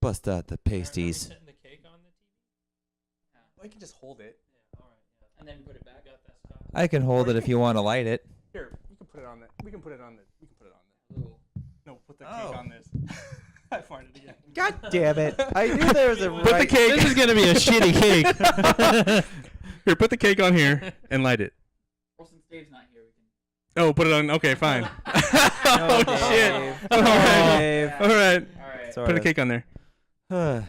Bust out the pasties. Setting the cake on the TV? Well, you can just hold it. Yeah, all right. Yeah. And then put it back. Got that stuff. I can hold it if you want to light it. Here, you can put it on the. We can put it on the. We can put it on the. Little. No, put the Oh. cake on this. I farted again. God damn it! I knew there was a Put the right. cake. This is gonna be a shitty cake. Here, put the cake on here and light it. Well, since Dave's not here, we can. Oh, put it on. Okay, fine. Oh, oh shit! Dave. All right, Dave. all right. All right. Sorry. Put a cake on there. God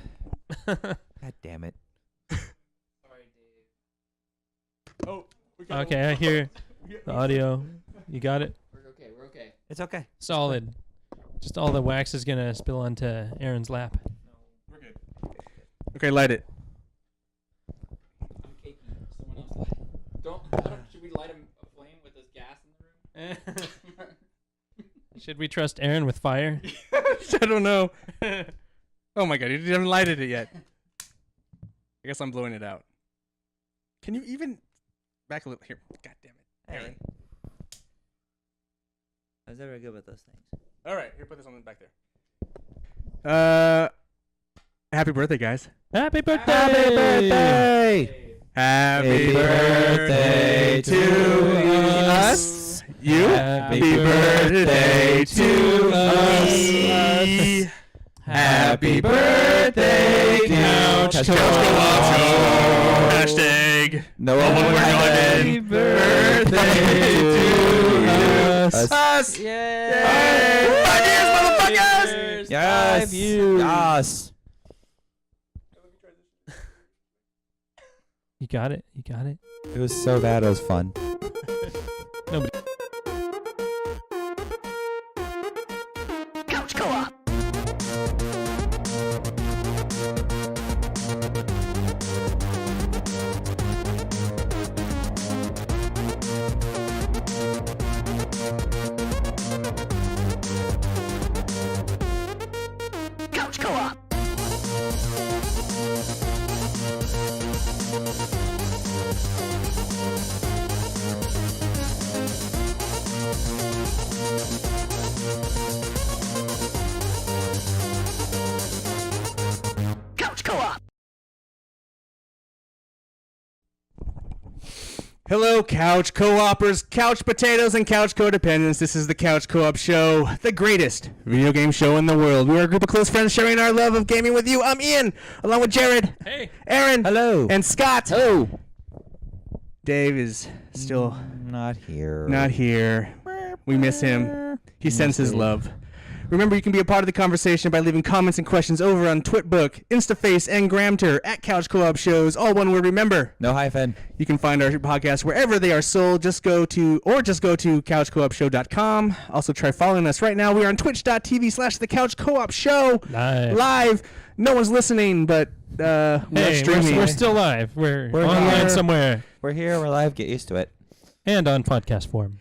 damn it! Sorry, Dave. Oh. Okay, I hear the audio. You got it? We're okay. We're okay. It's okay. Solid. Just all the wax is gonna spill onto Aaron's lap. We're good. Okay, light it. I'm caking. Someone else light it. Don't. Should we light a flame with this gas in the room? Should we trust Aaron with fire? I don't know. Oh my god, you haven't lighted it yet. I guess I'm blowing it out. Can you even back a little here? God damn it, Aaron. I was never good with those things. All right, here, put this on back there. Happy birthday, guys. Happy birthday! Happy birthday! Happy birthday to us. You. Happy birthday to us. Happy birthday, Couch Couch Co-op Co-op Show. Show. Hashtag. No Oh, one we're Happy going. Birthday to us. Yay! 5 years, motherfuckers! Yes! 5 years. Yes! You got it. You got it. It was so bad. It was fun. Nobody. Couch Co-op. Couch Co-op. Couch Co-op. Hello, Couch Co-opers, Couch Potatoes, and Couch Codependents. This is the Couch Co-op Show, the greatest video game show in the world. We are a group of close friends sharing our love of gaming with you. I'm Ian, along with Jared, Hey. Aaron, Hello. and Scott. Hello. Dave is still Not here. not here. We miss him. He sends his love. Remember, you can be a part of the conversation by leaving comments and questions over on Twitbook, Instaface, and Gramter at Couch Co-op Shows. All one word. Remember, No hyphen. you can find our podcasts wherever they are sold. Just go to couchcoopshow.com. Also, try following us right now. We are on twitch.tv/the Couch Co-op Show. Live. No one's listening, but we're Hey, streaming. we're still live. We're online here. somewhere We're here. We're live. Get used to it. and on podcast form.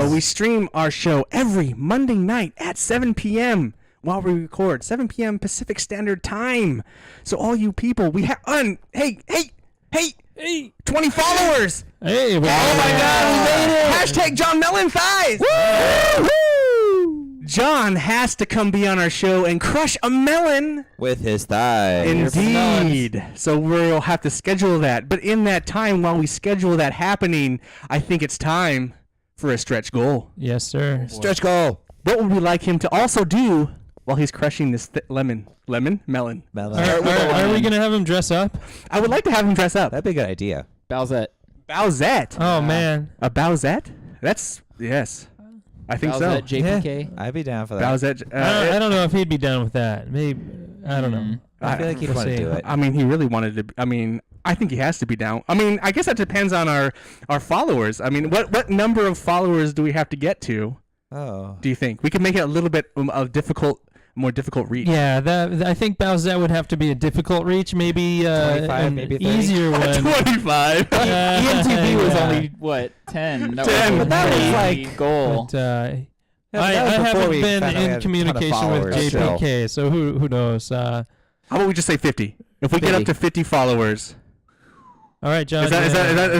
We stream our show every Monday night at 7 p.m. while we record. 7 p.m. Pacific Standard Time. So all you people, we have... hey! Hey, 20 followers! hey, Oh my god, we made it! Hashtag John Mellon Thighs! Woo! John has to come be on our show and crush a melon. With his thighs. Indeed. So we'll have to schedule that. But in that time, while we schedule that happening, I think it's time for a stretch goal. Yes, sir. Stretch goal. What would we like him to also do while he's crushing this melon? Melon. Are we gonna have him dress up? I would like to have him dress up. That'd be a good idea. Bowsette. Bowsette. Oh man. A Bowsette? That's, yes. I think Bowsette, so. JPK. I'd be down for that. Bowsette. I don't know if he'd be down with that. Maybe I don't know. I feel like he'd We'll want to see. do it. I mean, he really wanted to. I mean, I think he has to be down. I mean, I guess that depends on our followers. I mean, what number of followers do we have to get to? Oh. Do you think we can make it a little bit more difficult reach? Yeah, I think Bowsette would have to be a difficult reach. Maybe 25, an maybe 30. easier one. 25. ENTV was Yeah. only what 10. That 10. was But that was the like- goal. But, Yeah, but I that was before haven't we been found out we had in a ton of communication with followers, so- JPK, so who knows? How about we just say 50? If we get up 50. to 50 followers, All right, John. Is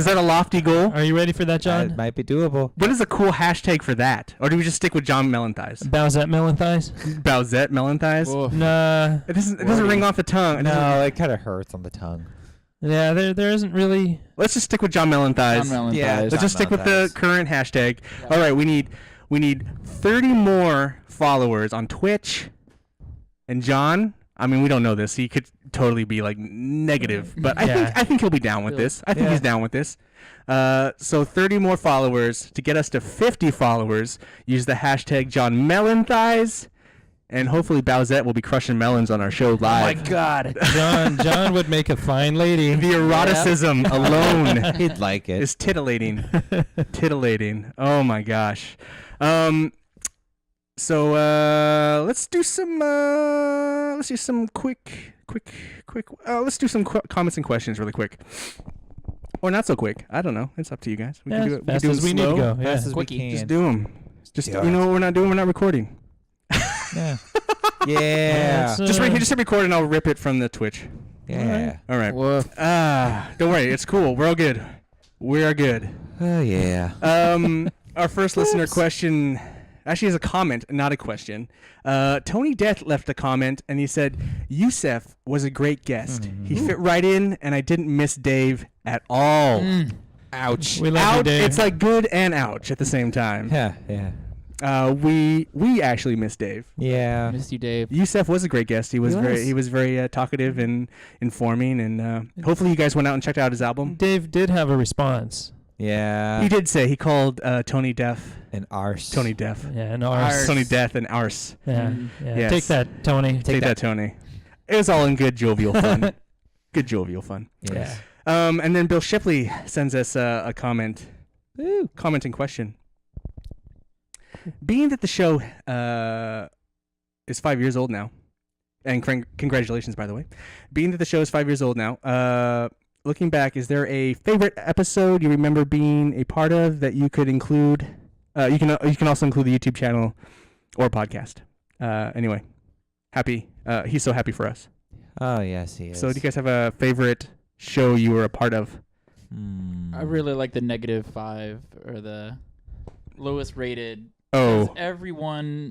that a lofty goal? Are you ready for that, John? That might be doable. What is a cool hashtag for that? Or do we just stick with John Melon Thighs? Bowsette melon thighs? Bowsette Melon Thighs? Whoa. Nah. It doesn't ring off the tongue. No, it kind of hurts on the tongue. Yeah, there isn't really. Let's just stick with John Melon Thighs. John Melon Yeah, Thighs. Let's just stick with the current hashtag. Yeah. All right, we need 30 more followers on Twitch. And John, I mean, we don't know this. He could totally be like negative, but Yeah. I think he'll be down with this. I think he's down with this. So 30 more followers to get us to 50 followers. Use the hashtag John Melon Thighs, and hopefully Bowsette will be crushing melons on our show live. Oh my God, John would make a fine lady. The eroticism alone He'd like it. is titillating. Titillating. Oh my gosh. So let's do some quick. Let's do some comments and questions really quick, or not so quick. I don't know. It's up to you guys. We Yeah, can do as it. fast do as them we need to slow. go. Yeah. Fast as we Quickie. can. Just do them. Just Yeah. you know what we're not doing. We're not recording. Yeah. Yeah. Just hit record and I'll rip it from the Twitch. Yeah. All right. Whoa. Don't worry. It's cool. We're all good. We are good. Oh yeah. Our first listener question actually is a comment, not a question. Tony Death left a comment, and he said, Yusef was a great guest. He fit right in, and I didn't miss Dave at all. Ouch. We love you, Ouch. Dave. It's like good and ouch at the same time. Yeah. We actually miss Dave. Yeah. Missed you, Dave. Yusef was a great guest. He was very talkative and informing, and hopefully you guys went out and checked out his album. Dave did have a response. Yeah. He did say he called Tony Deaf. An arse. Tony Deaf. Yeah, and ours. Tony Death and Arse. Yeah, Mm. yeah. Yes. Take that, Tony. Take that, Tony. It was all in good jovial fun. Good jovial fun. Yes. And then Bill Shipley sends us a comment. Comment in question. Being that the show is 5 years old now, and congratulations, by the way. Being that the show is 5 years old now, looking back, is there a favorite episode you remember being a part of that you could include? You can also include the YouTube channel or podcast. Anyway, happy. He's so happy for us. Oh yes, he is. So, do you guys have a favorite show you were a part of? I really like the -5 or the lowest rated. Oh, 'Cause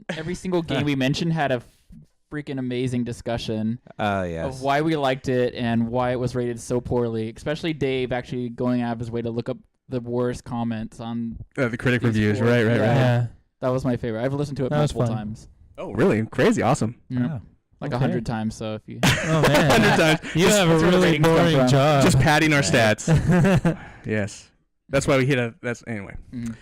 every single game we mentioned had a freaking amazing discussion Oh yes. of why we liked it and why it was rated so poorly. Especially Dave actually going out of his way to look up the worst comments on. the critic These reviews. four- Right. Yeah. That was my favorite. I've listened to it That was multiple fun. times. Oh, really? Crazy. Awesome. Yeah. Oh. Like Okay. 100 times. So if you. Oh man. 100 times. You have a that's where the really ratings come boring from. job. Just padding our Right. stats. Yes. That's why we hit a. That's anyway. Mhm.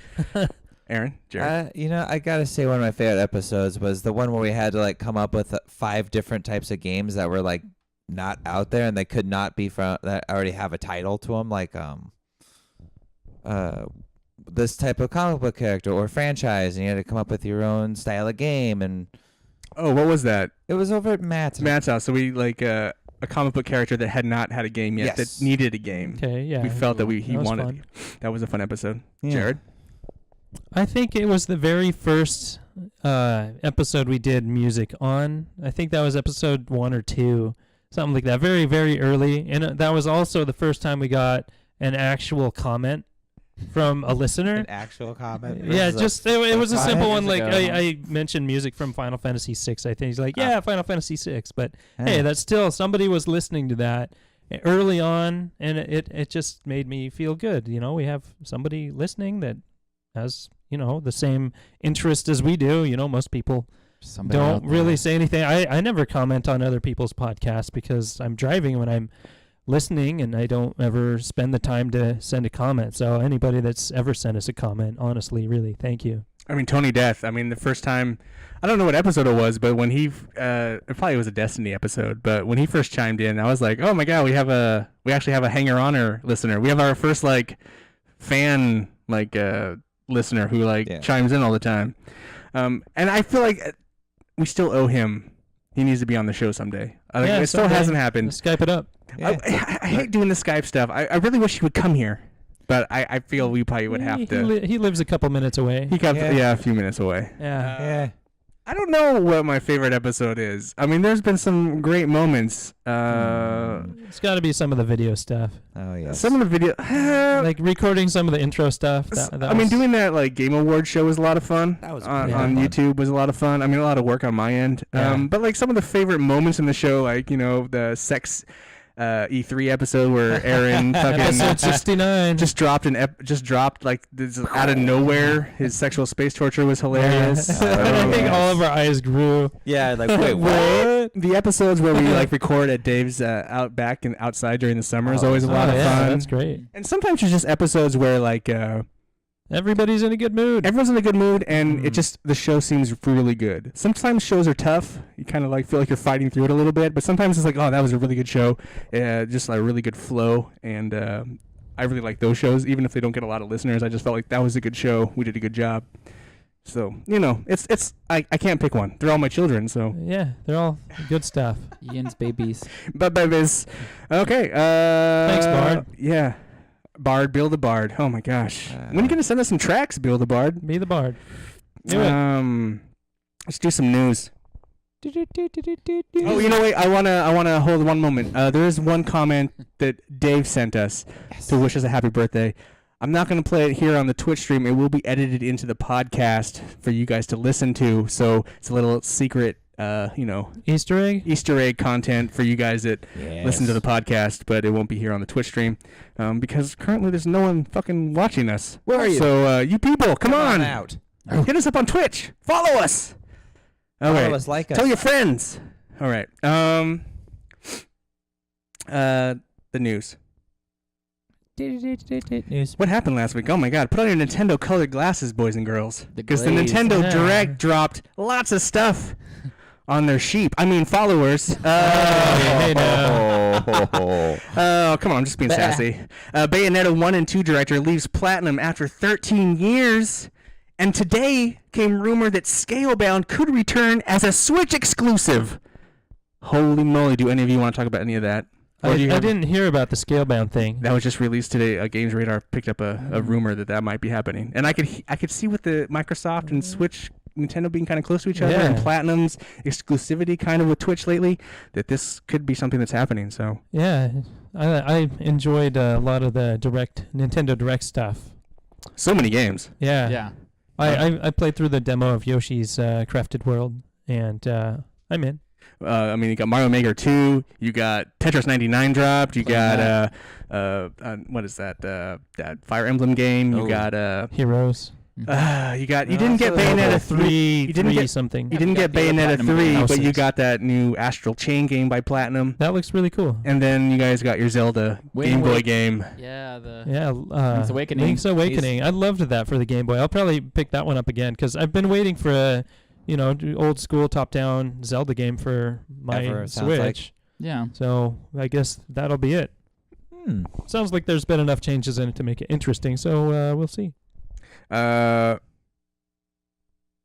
Aaron, Jared. I gotta say one of my favorite episodes was the one where we had to like come up with 5 different types of games that were like not out there and they could not be from that already have a title to them, like this type of comic book character or franchise, and you had to come up with your own style of game. And Oh, what was that? it was over at Matt's. Matt's house. So we like a comic book character that had not had a game yet Yes. that needed a game. Okay, yeah. We felt that he That was wanted. fun. That was a fun episode. Yeah. Jared. I think it was the very first episode we did music on. I think that was episode 1 or 2, something like that. Very, very early, and that was also the first time we got an actual comment from a listener. An actual comment. Yeah, just it was a 5 simple one. years Like ago. I mentioned music from Final Fantasy VI. I think he's like, yeah, Final Fantasy VI. But Yeah. hey, that's still somebody was listening to that early on, and it just made me feel good. You know, we have somebody listening that has the same interest as we do. You know, most people Somebody out don't there. really say anything. I never comment on other people's podcasts because I'm driving when I'm listening, and I don't ever spend the time to send a comment. So anybody that's ever sent us a comment, honestly, really, thank you. I mean, Tony Death. I mean, the first time, I don't know what episode it was, but when he, it probably was a Destiny episode, but when he first chimed in, I was like, oh my God, we actually have a hanger-oner listener. We have our first, like, fan, like, listener who, like, chimes in all the time. And I feel like we still owe him. He needs to be on the show someday. It still someday. hasn't happened. Let's Skype it up. Yeah. I hate doing the Skype stuff. I really wish he would come here, but I feel we probably would have to. He lives a couple minutes away. He comes, Yeah. a few minutes away. Yeah. Yeah. I don't know what my favorite episode is. I mean, there's been some great moments. It's got to be some of the video stuff, Oh yes. Some of the video. like recording some of the intro stuff. That I mean, was- doing that like Game Award show was a lot of fun. That was on, pretty on fun. YouTube was a lot of fun. I mean, a lot of work on my end. Yeah. But like some of the favorite moments in the show, like the sex E3 episode where Aaron episode fucking 69. just dropped like this out of nowhere. His sexual space torture was hilarious. I think all of our eyes grew. Yeah, like wait, what? The episodes where we like record at Dave's out back and outside during the summer is Oh, always a lot Oh, of yeah, fun. that's great. And sometimes there's just episodes where like Everybody's in a good mood. everyone's in a good mood and Mm. it just the show seems really good. Sometimes shows are tough. You kind of like feel like you're fighting through it a little bit, but sometimes it's like, oh, that was a really good show. Just like a really good flow, and I really like those shows, even if they don't get a lot of listeners. I just felt like that was a good show. We did a good job. So it's I can't pick one. They're all my children. So Yeah, they're all good stuff. Ian's babies. but babies. Okay. Thanks, Bard. Yeah. Bard, Bill the Bard. Oh my gosh. When are you gonna send us some tracks, Bill the Bard? Be the bard. Do it. Let's do some news. Oh, you know, wait. I wanna hold one moment. There is one comment that Dave sent us to wish us a happy birthday. I'm not gonna play it here on the Twitch stream. It will be edited into the podcast for you guys to listen to. So it's a little secret, Easter egg? Easter egg content for you guys that Yes. listen to the podcast, but it won't be here on the Twitch stream because currently there's no one fucking watching us. Where are you? So you people, come on, out. hit us up on Twitch. Follow us. All right. Follow us, like us. Tell your friends. All right. The news. News. What happened last week? Oh my God! Put on your Nintendo colored glasses, boys and girls, The because the glaze. Nintendo Yeah. Direct dropped lots of stuff on their followers. Hey, now. Oh, come on, I'm just being sassy. Bayonetta 1 and 2 director leaves Platinum after 13 years. And today came rumor that Scalebound could return as a Switch exclusive. Holy moly, do any of you want to talk about any of that? I Or do you have- didn't hear about the Scalebound thing. That was just released today. Games Radar picked up a rumor that might be happening. And I could see with the Microsoft and Switch, Nintendo being kind of close to each other, and Yeah. Platinum's exclusivity kind of with Twitch lately, that this could be something that's happening. So Yeah, I enjoyed a lot of the Nintendo Direct stuff. so many games. Yeah. Yeah. I played through the demo of Yoshi's Crafted World, and I'm in. I mean, you got Mario Maker 2, you got Tetris 99 dropped, you Playing got what is that? That Fire Emblem game. You Oh. got Heroes. you didn't Also get Bayonetta 3. Three, You didn't get something. you didn't Yeah, get we got the other Bayonetta Platinum 3, game. but you Houses. got that new Astral Chain game by Platinum. That looks really cool. And then you guys got your Zelda Wind Game Boy Waker. game. Yeah. The Yeah, Link's Awakening. Link's Awakening. I loved that for the Game Boy. I'll probably pick that one up again because I've been waiting for a, old school top-down Zelda game for my Ever, sounds Switch. like. Yeah. So I guess that'll be it. Sounds like there's been enough changes in it to make it interesting. So we'll see. There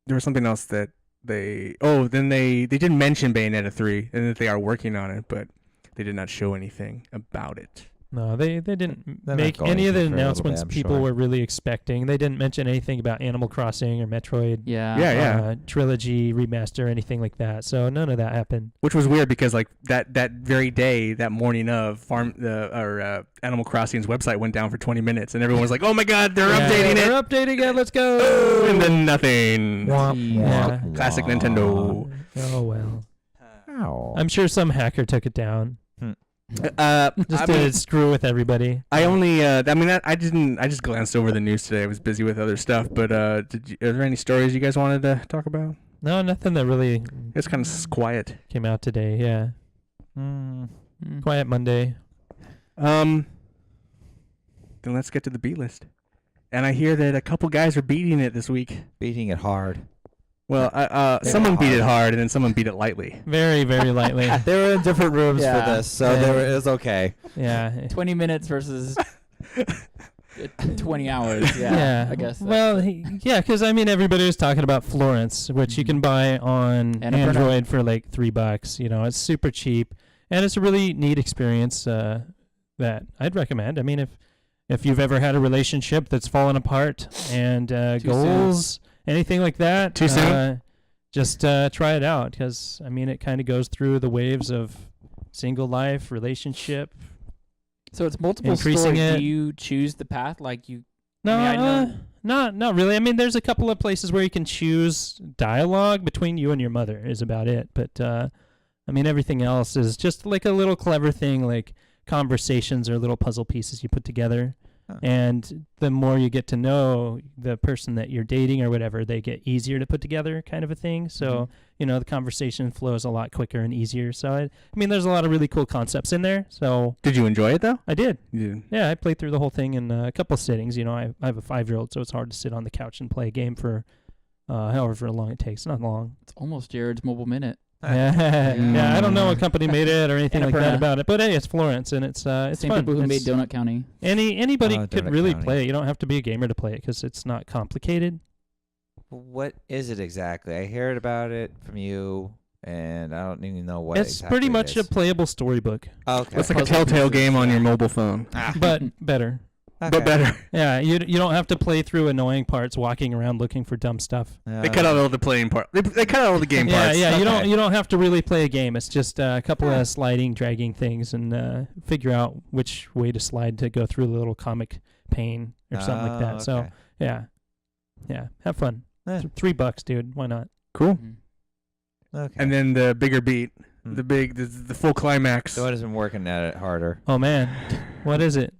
was something else that they did mention Bayonetta 3 and that they are working on it, but they did not show anything about it. No, they didn't They're not make going any of the to for a little announcements bit, I'm people sure. were really expecting. They didn't mention anything about Animal Crossing or Metroid. Yeah. Yeah. Trilogy remaster, anything like that. So none of that happened. Which was weird because like that very day, that morning of Animal Crossing's website went down for 20 minutes and everyone was like, "Oh my God, they're updating it!" They're updating it. Let's go. And then nothing. Womp. Yeah. Classic Nintendo. Oh well. Ow. I'm sure some hacker took it down just I to mean, screw with everybody. I only, I just glanced over the news today. I was busy with other stuff, but are there any stories you guys wanted to talk about? No, nothing that really It's kind of quiet. came out today. Yeah. Mm. Quiet Monday. Then let's get to the B list. And I hear that a couple guys are beating it this week. Beating it hard. Well, someone beat it hard, and then someone beat it lightly. Very, very lightly. They were in different rooms Yeah. for this, so it was okay. Yeah. 20 minutes versus 20 hours. Yeah. I guess. Well, because I mean, everybody was talking about Florence, which you can buy on Annapurna. Android for like $3. It's super cheap, and it's a really neat experience that I'd recommend. I mean, if you've ever had a relationship that's fallen apart and goals, anything like that, Too soon? just try it out, because I mean it kind of goes through the waves of single life, relationship. So it's multiple Increasing stories. it. Do you choose the path like you? No, I mean, I know- not really. I mean, there's a couple of places where you can choose dialogue between you and your mother is about it. But I mean, everything else is just like a little clever thing, like conversations or little puzzle pieces you put together. Huh. And the more you get to know the person that you're dating or whatever, they get easier to put together, kind of a thing. So, the conversation flows a lot quicker and easier. So, I mean, there's a lot of really cool concepts in there. So Did you enjoy it though? I did. You Yeah, I played through the whole thing in a couple sittings. I have a 5-year-old, so it's hard to sit on the couch and play a game for however long it takes. Not long. It's almost Jared's mobile minute. Yeah, I don't know what company made it or anything like that Annapurna. about it, but hey, it's Florence and it's Same fun. people who made It's- Donut County. Anybody Oh, could Donut really County. play it. You don't have to be a gamer to play it because it's not complicated. What is it exactly? I heard about it from you, and I don't even know what. It's exactly pretty it much a is. playable storybook, Okay. It's like a Puzzle Telltale pieces, game on yeah. your mobile phone, but better. Okay. but better. Yeah, you don't have to play through annoying parts, walking around looking for dumb stuff. They cut out all the playing part. They cut out all the game Yeah, parts. yeah. You Okay. don't have to really play a game. It's just a couple of sliding, dragging things, and figure out which way to slide to go through the little comic pane or something like that. So okay. yeah, have fun. Eh. $3, dude. Why not? Cool. Mhm. Okay. And then the bigger beat, Hmm. the full climax. So what has been working at it harder? Oh man, what is it?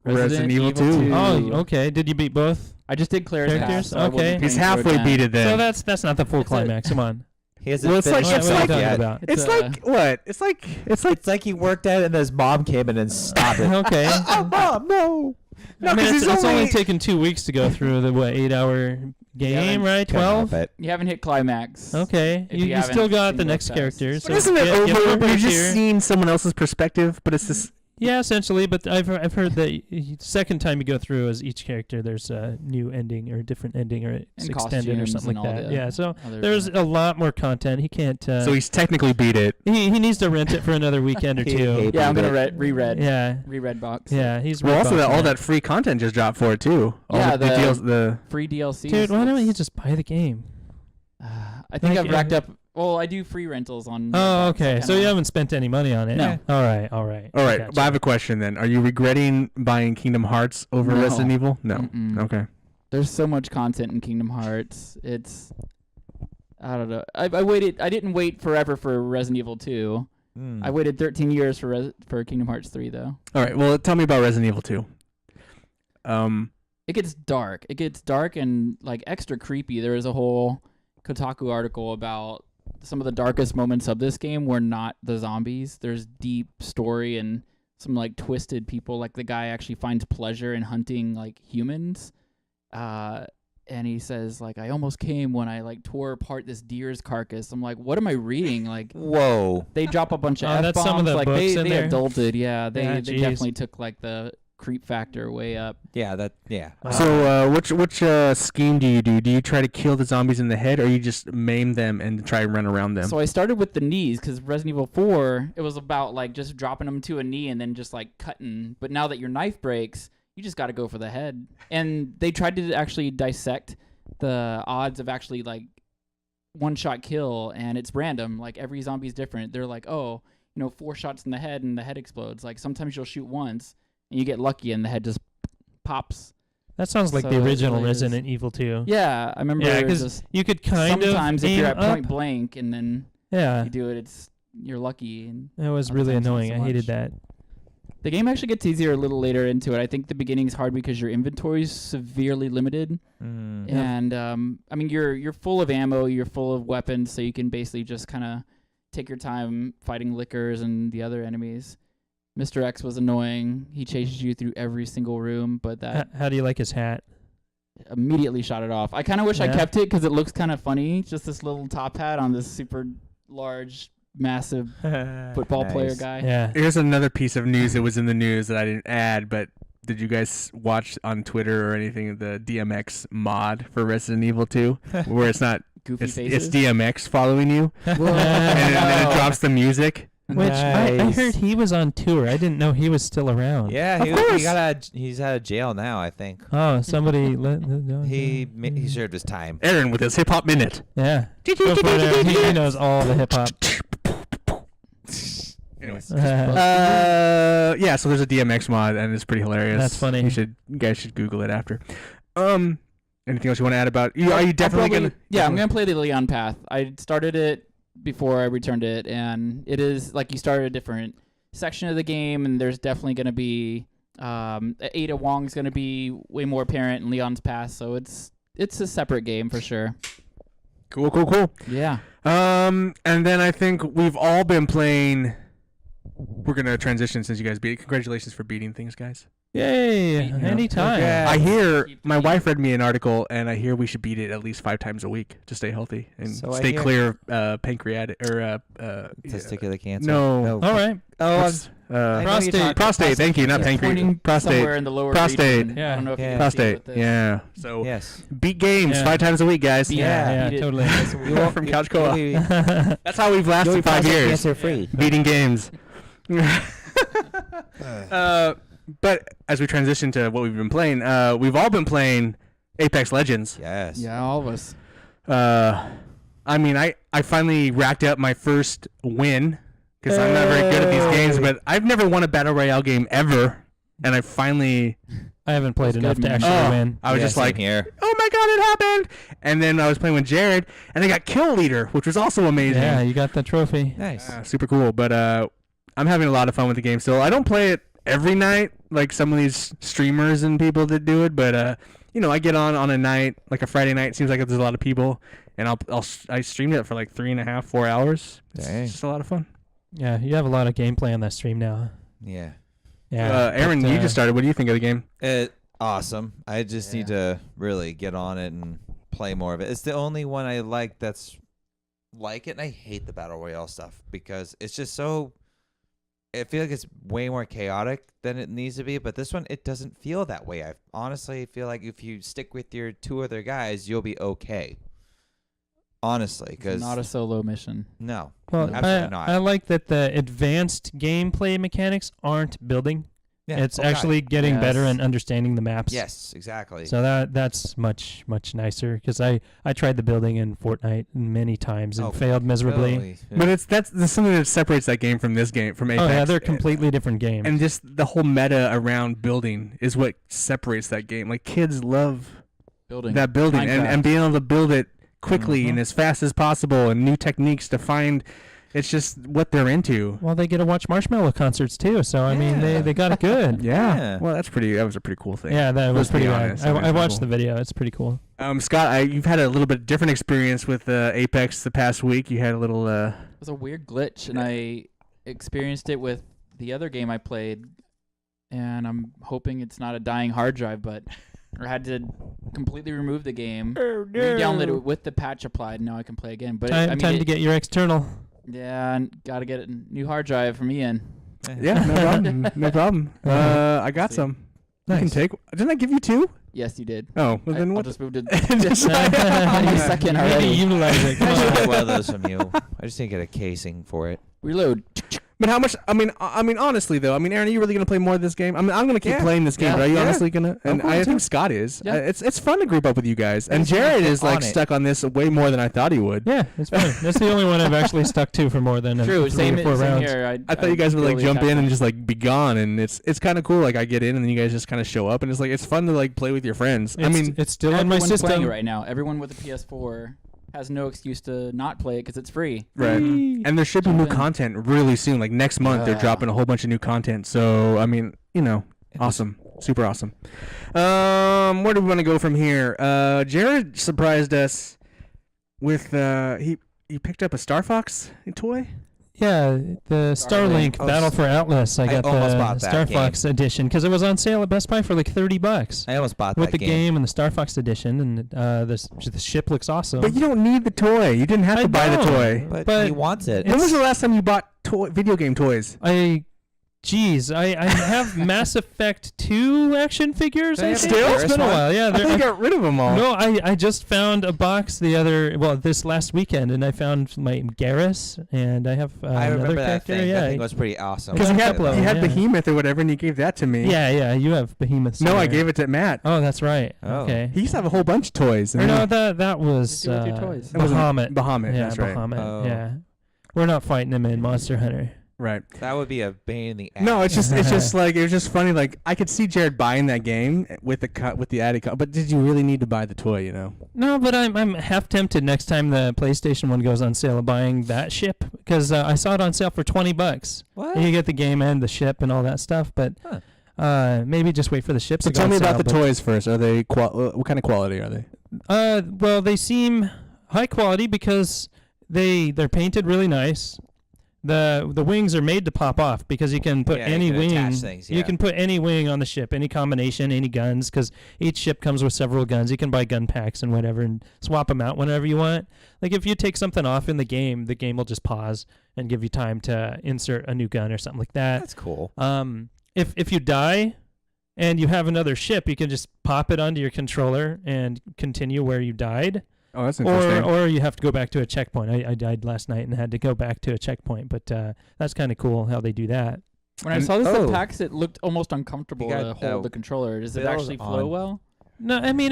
Resident Evil 2. Oh, okay. Did you beat both? I just did Claire's Characters? path, so I wasn't Okay. He's playing halfway through it beat then. it then. So that's not the full It's a- climax. Come on. He hasn't Well, it's like- finished it's it like- yet. about. It's like what? It's like It's like he worked at it and his mom came in and stopped it. Okay. Oh, Mom, no. No, I mean, 'cause it's he's only only- taken 2 weeks to go through the 8-hour game, right? Can't help 12. it. You haven't hit climax. Okay, If you, you you still haven't got seen the those next tests. characters. But isn't it get over? Robert You've just here. seen someone else's perspective, but it's just Yeah, essentially. But I've heard that second time you go through as each character, there's a new ending or a different ending, or it's And extended or costumes something and like all that. the Yeah, so other there's stuff. a lot more content. He can't. so he's technically beat it. he needs to rent it for another weekend or He two. hates Yeah, I'm it. gonna reread. Yeah, Reread box. yeah. He's Well, also ripped off all that free content just dropped for it too. All Yeah, the the- deals, the Free DLC. Dude, why don't you just buy the game? I think Like, I've racked up. Well, I do free rentals on. Oh, Xbox, okay. So kinda- you haven't spent any money on it. No. All right. all right. Gotcha. But I have a question then. Are you regretting buying Kingdom Hearts over No. Resident Evil? No. Mm-mm. Okay. There's so much content in Kingdom Hearts. It's. I don't know. I waited. I didn't wait forever for Resident Evil 2. Mm. I waited 13 years for Kingdom Hearts 3 though. All right. Well, tell me about Resident Evil 2. It gets dark. It gets dark and like extra creepy. There was a whole Kotaku article about some of the darkest moments of this game were not the zombies. There's deep story and some like twisted people. Like the guy actually finds pleasure in hunting like humans. And he says like, I almost came when I like tore apart this deer's carcass. I'm like, what am I reading? Like Whoa. they drop a bunch of Oh, that's F-bombs. some of the like books they in there? adulted. Yeah, they Yeah, they jeez. definitely took like the creep factor way up. Yeah, yeah. Wow. So, which scheme do you do? Do you try to kill the zombies in the head, or you just maim them and try and run around them? So I started with the knees because Resident Evil 4, it was about like just dropping them to a knee and then just like cutting. But now that your knife breaks, you just got to go for the head. And they tried to actually dissect the odds of actually like one-shot kill, and it's random. Like every zombie's different. They're like, oh, 4 shots in the head and the head explodes. Like sometimes you'll shoot once and you get lucky and the head just pops. That sounds like So the it original really is. Resident Evil 2. Yeah, I remember. Yeah, it was 'cause just you could kind sometimes of if you're aim at point up. blank and then Yeah, you do it, you're lucky. And it was other really times not annoying. so I hated much. that. the game actually gets easier a little later into it. I think the beginning's hard because your inventory is severely limited, Mm. Yeah. and I mean you're full of ammo, you're full of weapons, so you can basically just kind of take your time fighting lickers and the other enemies. Mr. X was annoying. He chases you through every single room, but that How do you like his hat? immediately shot it off. I kind of wish I Yeah. kept it because it looks kind of funny. Just this little top hat on this super large, massive football player Nice. guy. Yeah. Here's another piece of news that was in the news that I didn't add, but did you guys watch on Twitter or anything the DMX mod for Resident Evil 2, where it's not Goofy it's faces. DMX following you, Whoa. and then it drops the music. Which I Nice. heard he was on tour. I didn't know he was still around. Yeah, Of he course. he's out of jail now, I think. Oh, somebody He served his time. Aaron with his hip hop minute. Yeah. Go for it, Aaron. He knows all the hip hop. Anyways. Uh, Yeah, so there's a DMX mod and it's pretty hilarious. That's funny. You guys should Google it after. Anything else you want to add about? Are you definitely gonna? Yeah, I'm gonna play the Leon Path. I started it before I returned it, and it is like you started a different section of the game, and there's definitely gonna be Ada Wong's gonna be way more apparent in Leon's Path, so it's a separate game for sure. Cool. Yeah. And then I think we've all been playing. We're gonna transition since you guys beat. Congratulations for beating things, guys. Yay! Yeah. Anytime. Okay. I hear Keep my beating. wife read me an article, and I hear we should beat it at least 5 times a week to stay healthy and So I stay hear- clear of pancreatic or Testicular cancer. No. All right. Oh, what's, I know you're prostate. talking- prostate. Thank you, not It's pancreas. pointing Prostate. somewhere in the lower Prostate. region. Yeah. I don't know if you Yeah. can see it Prostate. with this. Yeah. So Yes. beat games Yeah. 5 times a week, guys. Yeah, beat it. totally. Yes, we You will. won't- From you- Couch Co-op. you'll be- That's how we've you'll lasted be 5 prostate years. Cancer free. Beating games. But as we transition to what we've been playing, we've all been playing Apex Legends. Yes. Yeah, all of us. I mean, I finally racked up my first win because I'm not very good at these games, but I've never won a Battle Royale game ever. And I finally, I haven't played That's enough good, to man. actually win. I was Yeah, just same like, here. oh my God, it happened. And then I was playing with Jared and I got Kill Leader, which was also amazing. Yeah, you got the trophy. Nice. Super cool. But I'm having a lot of fun with the game still. I don't play it every night like some of these streamers and people that do it, but I get on a night, like a Friday night. It seems like there's a lot of people, and I streamed it for like 3.5, 4 hours. It's Dang. just a lot of fun. Yeah, you have a lot of gameplay on that stream now. Yeah. Yeah. Aaron, but, you just started. What do you think of the game? Awesome. I just need to really get on it and play more of it. It's the only one I like that's like it, and I hate the Battle Royale stuff because it's just so... I feel like it's way more chaotic than it needs to be, but this one, it doesn't feel that way. I honestly feel like if you stick with your 2 other guys, you'll be okay. Honestly, It's because... not a solo mission. No. Well, Absolutely not. I like that the advanced gameplay mechanics aren't building. Yeah. It's Oh, God. actually getting better Yes. and understanding the maps. Yes, exactly. So that's much nicer because I tried the building in Fortnite many times and Oh, failed miserably. Totally. But that's something that separates that game from this game, from Apex. Oh yeah, they're completely different games. And just the whole meta around building is what separates that game. Like, kids love Building. that building and Minecraft. being able to build it quickly Mhm. and as fast as possible and new techniques to find. It's just what they're into. well, they get to watch Marshmallow concerts too. So I mean, Yeah. they got it good. Yeah. Well, that was a pretty cool thing. Yeah, that was Let's be pretty honest, rad. that was I pretty watched cool. the video. It's pretty cool. Scott, you've had a little bit different experience with Apex the past week. You had a little. It was a weird glitch, and I experienced it with the other game I played, and I'm hoping it's not a dying hard drive, but I had to completely remove the game, re-download it with the patch applied, and now I can play again. But Time to get your external. yeah, and gotta get a new hard drive from Ian. Yeah, no problem. No problem. I got See. some. You can Nice. take. Didn't I give you 2? Yes, you did. Oh, well then I'll what? just move to. Just- I need a second You need to already. utilize it. Come I should on. get one of those from you. I just didn't get a casing for it. Reload. But how much? I mean, honestly though. I mean, Aaron, are you really gonna play more of this game? I mean, I'm gonna keep Yeah. playing this game. Yeah. But are you Yeah. honestly gonna? And course, I yeah. think Scott is. Yeah. It's fun to group up with you guys. And just wanna Jared get is like on it. stuck on this way more than I thought he would. Yeah, it's fun. That's the only one I've actually stuck to for more than True. 3 Same, or 4 same rounds. here. I thought you guys would like barely jump in attached and it. just like be gone, and it's kind of cool. Like I get in and then you guys just kind of show up, and it's fun to like play with your friends. I mean, it's still in my Everyone's playing system. it right now. Everyone with a PS4 has no excuse to not play it because it's free. right? And they're shipping new Jump in. content really soon. Like next month, they're Yeah. dropping a whole bunch of new content. So I mean, awesome, super awesome. Where do we want to go from here? Jared surprised us with he picked up a Star Fox toy. Yeah, the Starlink Oh, Battle for Atlas. I got almost the bought that Star game. Fox edition because it was on sale at Best Buy for like $30 I almost bought with that the game and the Star Fox edition, and the ship looks awesome. But you don't need the toy. You didn't have I to buy the know. toy. But, But he wants it. When was the last time you bought video game toys? I Jeez, I have Mass Effect 2 action figures. They I have think. Still? It's been a while. Yeah, I thought they got rid of them all. no, I just found a box this last weekend, and I found my Garrus, and I have I another remember that character. thing. Yeah, That thing was pretty awesome. Because Yeah, you a had, couple of you them, had yeah. Behemoth or whatever, and you gave that to me. yeah. You have Behemoth. No, I somewhere. gave it to Matt. Oh, that's right. Oh. Okay. He used to have a whole bunch of toys. Or and no, then- that was What did you do with your toys? It wasn't- Bahamut. Bahamut, Yeah, that's right. Bahamut. Oh. Yeah. We're not fighting him in Monster Hunter. Right. That would be a pain in the ass. No, it's just like it was just funny. Like I could see Jared buying that game with the added but did you really need to buy the toy? You know. No, but I'm half tempted next time the PlayStation one goes on sale of buying that ship because I saw it on sale for $20. What? And you get the game and the ship and all that stuff, but maybe just wait for the ships. So to go tell on me about sale, the but- toys first. Are they what kind of quality are they? Well, they seem high quality because they're painted really nice. The wings are made to pop off because you can put Yeah, you any can wing. attach things, You yeah. can put any wing on the ship, any combination, any guns, because each ship comes with several guns. You can buy gun packs and whatever, and swap them out whenever you want. Like if you take something off in the game will just pause and give you time to insert a new gun or something like that. That's cool. If you die and you have another ship, you can just pop it onto your controller and continue where you died. Oh, that's interesting. Or you have to go back to a checkpoint. I died last night and had to go back to a checkpoint, but that's kind of cool how they do that. When I And- saw this oh. at PAX, it looked almost uncomfortable You to got, hold the controller. Does it wheels actually flow on. well? No, I mean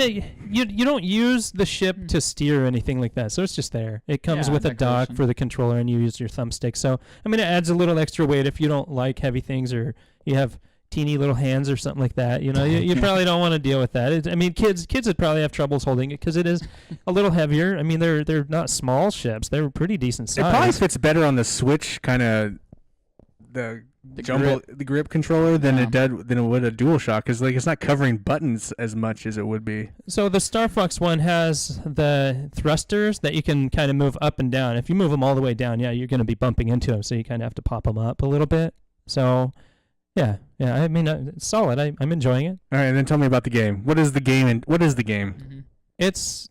you don't use the ship to steer or anything like that, so it's just there. It comes Yeah, with a dock decoration. for the controller, and you use your thumbstick. So I mean, it adds a little extra weight if you don't like heavy things or you have teeny little hands or something like that. You know, you probably don't want to deal with that. I mean, kids would probably have troubles holding it because it is a little heavier. I mean, they're not small ships; they're pretty decent It probably size. fits better on the Switch, kind of the grip controller than Yeah. it would a DualShock, because like it's not covering buttons as much as it would be. So the Star Fox one has the thrusters that you can kind of move up and down. If you move them all the way down, yeah, you're going to be bumping into them, so you kind of have to pop them up a little bit. So, yeah. I mean, it's solid. I'm enjoying it. All right, and then tell me about the game. What is the game? And what is the game? Mhm. It's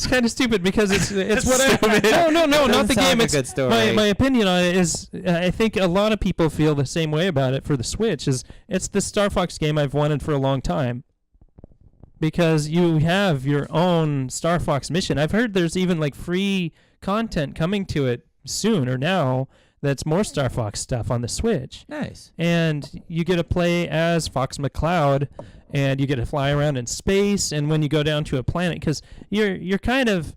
kind of stupid because it's what Stupid. no, not Doesn't the sound game. like a It's good story. my opinion on it is I think a lot of people feel the same way about it for the Switch. It's the Star Fox game I've wanted for a long time. Because you have your own Star Fox mission. I've heard there's even like free content coming to it soon or now that's more Star Fox stuff on the Switch. Nice. And you get to play as Fox McCloud, and you get to fly around in space. And when you go down to a planet, because you're kind of,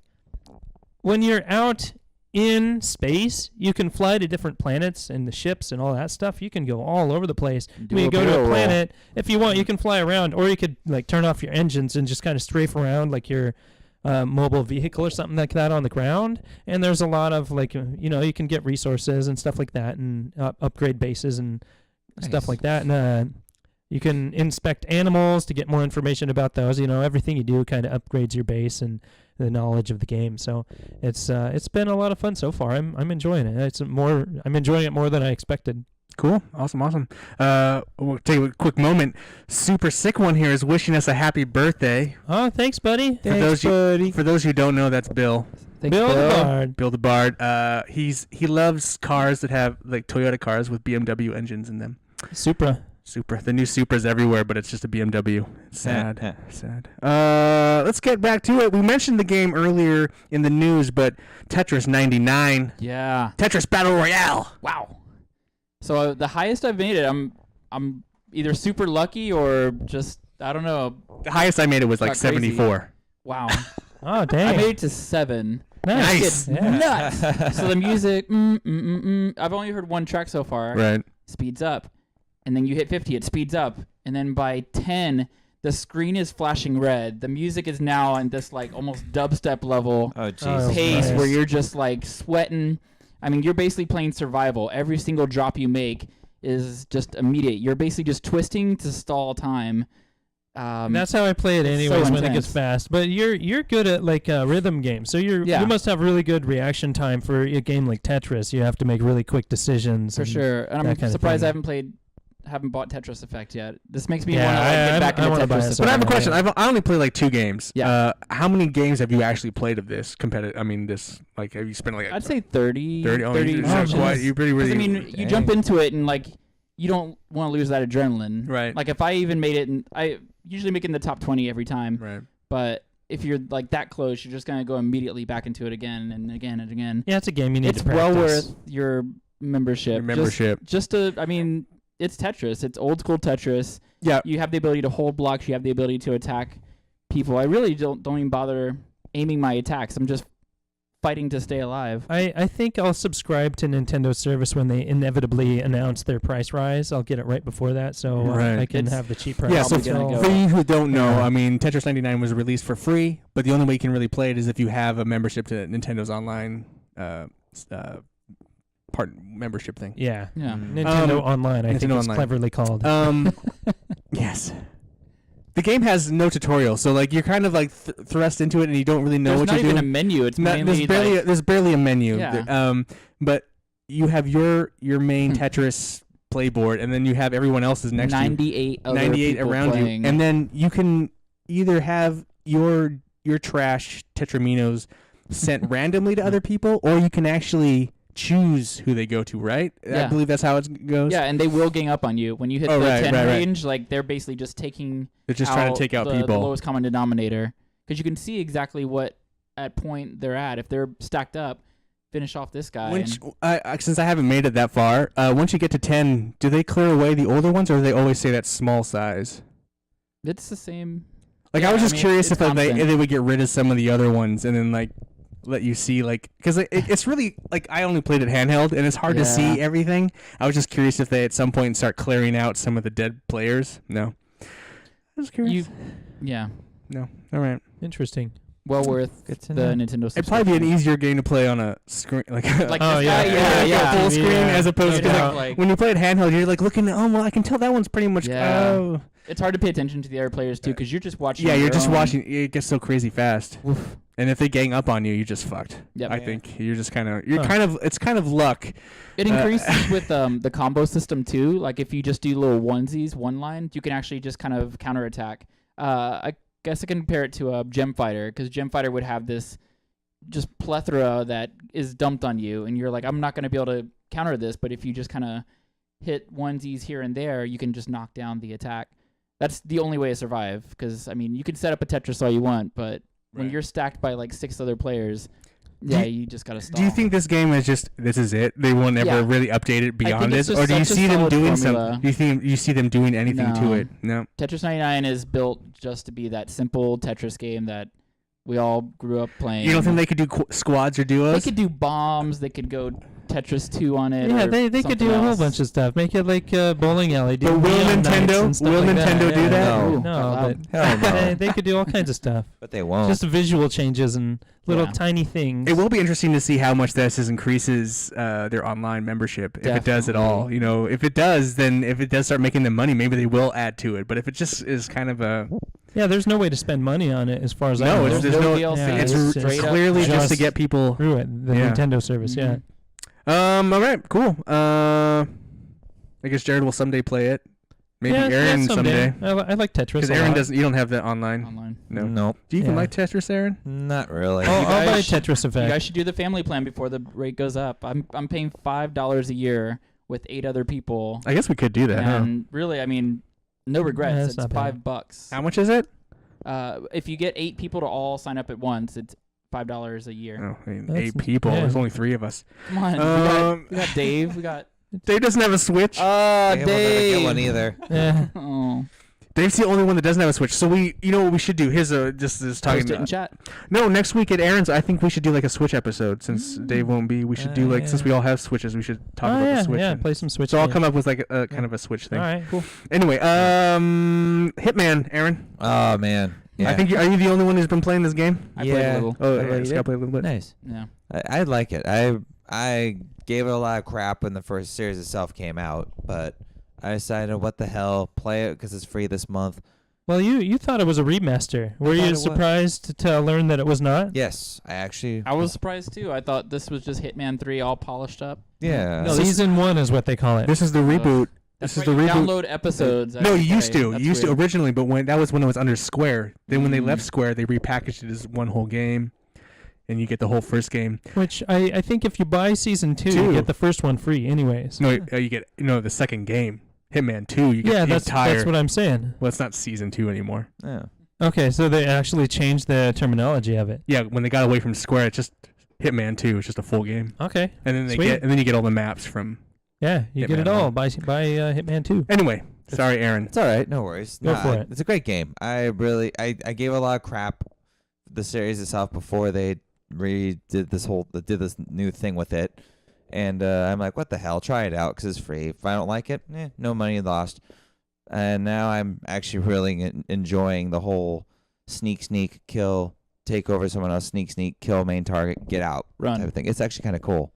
when you're out in space, you can fly to different planets and the ships and all that stuff. You can go all over the place. Do When you a go to barrel a roll. planet, if you want, you can fly around, or you could like turn off your engines and just kind of strafe around like your mobile vehicle or something like that on the ground. And there's a lot of like you can get resources and stuff like that, and upgrade bases and stuff Nice. like that. And you can inspect animals to get more information about those. Everything you do kind of upgrades your base and the knowledge of the game. So it's been a lot of fun so far. I'm enjoying it. I'm enjoying it more than I expected. Cool. Awesome. We'll take a quick moment. Super Sick One here is wishing us a happy birthday. Oh, thanks, buddy. For those who don't know, that's Bill. Thanks, Bill the Bill. Bard. Bill the Bard. He loves cars that have like Toyota cars with BMW engines in them. Supra. Supra. The new Supra's everywhere, but it's just a BMW. Sad. Yeah. Sad. Let's get back to it. We mentioned the game earlier in the news, but Tetris 99. Yeah. Tetris Battle Royale. Wow. So the highest I've made it, I'm either super lucky or just I don't know. The highest I made it was like Got crazy. 74. Wow. Oh, I dang. made it to 7. Nice. It's Yeah. nuts. So the music, I've only heard one track so far. Right. Speeds up, and then you hit 50, it speeds up, and then by 10, the screen is flashing red. The music is now on this like almost dubstep level Oh, jeez. Oh, pace nice. where you're just like sweating. I mean, you're basically playing survival. Every single drop you make is just immediate. You're basically just twisting to stall time. That's how I play it it's so anyways when it gets intense. fast. But you're good at like rhythm games, so you Yeah. must have really good reaction time for a game like Tetris. You have to make really quick decisions. for and- sure. And that I'm kind of surprised thing. I haven't bought Tetris Effect yet. This makes me Yeah, want to I get back wanna into buy Tetris it Effect. But I have a Yeah. question. I only played like 2 games. Yeah. How many games have you actually played of this competitive? I mean, this like have you spent like I'd say 30. 30? Oh, 30 you're, Oh, not quite, jeez. you're pretty 'Cause, really. I mean, you Dang. jump into it and like you don't want to lose that adrenaline. Right. Like if I even made it, I usually make it in the top 20 every time. Right. But if you're like that close, you're just gonna go immediately back into it again and again and again. Yeah, it's a game you need It's to practice. well worth your membership. Just to, I mean, it's Tetris. It's old school Tetris. Yeah. You have the ability to hold blocks. You have the ability to attack people. I really don't even bother aiming my attacks. I'm just fighting to stay alive. I think I'll subscribe to Nintendo service when they inevitably announce their price rise. I'll get it right before that, so Right. I can It's have the cheap price. Yeah, so Probably gonna for go you who don't know, Yeah. I mean, Tetris 99 was released for free, but the only way you can really play it is if you have a membership to Nintendo's online membership thing. Yeah. Yeah. Nintendo Online, I think Nintendo it's Online. cleverly called. Yes. The game has no tutorial, so like you're kind of like thrust into it and you don't really know There's what not you're even doing. a menu. It's Not- mainly there's barely a menu. Yeah. But you have your main Tetris playboard, and then you have everyone else's next to you. 98 other 98 people around playing. you, and then you can either have your trash Tetraminos sent randomly to other people, or you can actually choose who they go to. Right? I Yeah. believe that's how it goes. Yeah, and they will gang up on you when you hit Oh, the right, 10 right, right. range. Like they're basically just taking. They're just trying to take out the people. lowest common denominator, because you can see exactly what at point they're at. If they're stacked up, finish off this guy. Once, since I haven't made it that far, once you get to 10, do they clear away the older ones, or do they always say that small size? It's the same. Like Yeah, I was I just mean, curious it's if like, constant. they would get rid of some of the other ones and then like let you see like because it's really like I only played it handheld and it's hard to see Yeah. everything. I was just curious if they at some point start clearing out some of the dead players. No, I was curious. Yeah, No, all right. Interesting. well worth Good to the know. Nintendo. It'd probably be an subscription. easier game to play on a screen like Like Oh, this yeah. guy, yeah, a full yeah. screen Yeah. as opposed You'd to have, like, like- when you play it handheld, you're like looking. Oh well, I can tell that one's pretty much. Yeah. Oh. It's hard to pay attention to the other players too, because you're just watching. Yeah, you're your just own. watching. It gets so crazy fast, Oof. and if they gang up on you, you're just fucked. Yep. I Yeah. think you're just kind of. It's kind of luck. It increases with the combo system too. Like if you just do little onesies, one line, you can actually just kind of counterattack. I guess I can compare it to a Gem Fighter, because Gem Fighter would have this just plethora that is dumped on you, and you're like, I'm not going to be able to counter this. But if you just kind of hit onesies here and there, you can just knock down the attack. That's the only way to survive, because I mean, you can set up a Tetris all you want, but when Right. you're stacked by like 6 other players, Do you just gotta stall. Do you think this game is just this is it? They will never Yeah. really update it beyond it's this, just or do you such a see them solid doing formula. some? Do you see them doing anything to No. it? No. Tetris 99 is built just to be that simple Tetris game that we all grew up playing. You don't think they could do squads or duos? They could do bombs. They could go Tetris 2 on it. Yeah, or they could do something a whole else. bunch of stuff. Make it like a bowling alley. Do But will neon nights Nintendo- and stuff will like Nintendo do Yeah, that? Ooh, No, wow. but Hell no. they could do all kinds of stuff. But they won't. Just visual changes and little Yeah. tiny things. It will be interesting to see how much this increases their online membership, if it does at all. Definitely. You know, if it does, then if it does start making them money, maybe they will add to it. But if it just is kind of a Yeah, there's no way to spend money on it as far as I no, know. it's, There's there's no no, DLC. Yeah, it's it's straight up clearly just to just get people. through it. The Yeah. Nintendo service, yeah. Mhm. All right, cool. I guess Jared will someday play it. Maybe yeah, Aaron yeah, someday. I like Tetris. Because a Aaron lot. doesn't. You don't have that online. Online. No. Nope. Do you even Yeah. like Tetris, Aaron? Not really. I'll buy guys- Tetris You Effect. guys should do the family plan before the rate goes up. I'm paying $5 a year with 8 other people, I guess we could do that. Huh? and really, I mean, no regrets. that's It's not bad. $5. How much is it? If you get 8 people to all sign up at once, it's $5 a year. Oh, I mean, That's- 8 people. yeah. There's only 3 of us. Come on, we got Dave. We got. Dave doesn't have a Switch. Dave will never get one either. Yeah. Oh, Dave's the only one that doesn't have a Switch. So you know what we should do? Here's just talking. post it in chat. No, next week at Aaron's, I think we should do like a Switch episode since Dave won't be. We should do like since we all have Switches, we should talk Oh about yeah, the Switch. yeah. and- Play some Switch. So I'll games. come up with like a kind of a Switch thing. All right, cool. Anyway, Hitman, Aaron. Oh man. Yeah. I think are you the only one who's been playing this game? I played a Yeah. little. Oh, Oh, yeah, you Scott did? played a little bit. nice. Yeah. I like it. I gave it a lot of crap when the first series itself came out, but I decided, what the hell, play it because it's free this month. Well, you thought it was a remaster. Were thought it you was. surprised to learn that it was not? Yes, I actually. I was surprised too. I thought this was just Hitman 3 all polished up. Yeah. No, this- Season 1 is what they call it. This is the reboot. That's This is right, the you reboot. download episodes. No, as you used play. to. That's You used to weird. originally, but that was when it was under Square. Then when they left Mm. Square, they repackaged it as one whole game, and you get the whole first game. Which I think if you buy Season 2, Two. you get the first one free anyways. No, you get the second game. Hitman 2, you get Yeah, the that's entire. what I'm saying. Well, it's not season 2 anymore. Yeah. Okay, so they actually changed the terminology of it. Yeah, when they got away from Square, it's just Hitman 2. It's just a full game, Okay. and then Sweet. you get all the maps from. Yeah, you get it Hitman all 1. by Hitman 2. Anyway, sorry, Aaron. It's all right. No worries. Go for it. It's a great game. I gave a lot of crap the series itself before they did this new thing with it, and I'm like, what the hell? Try it out because it's free. If I don't like it, no money lost. And now I'm actually really enjoying the whole sneak, kill, take over someone else, sneak, kill main target, get out Run. type of thing. It's actually kind of cool.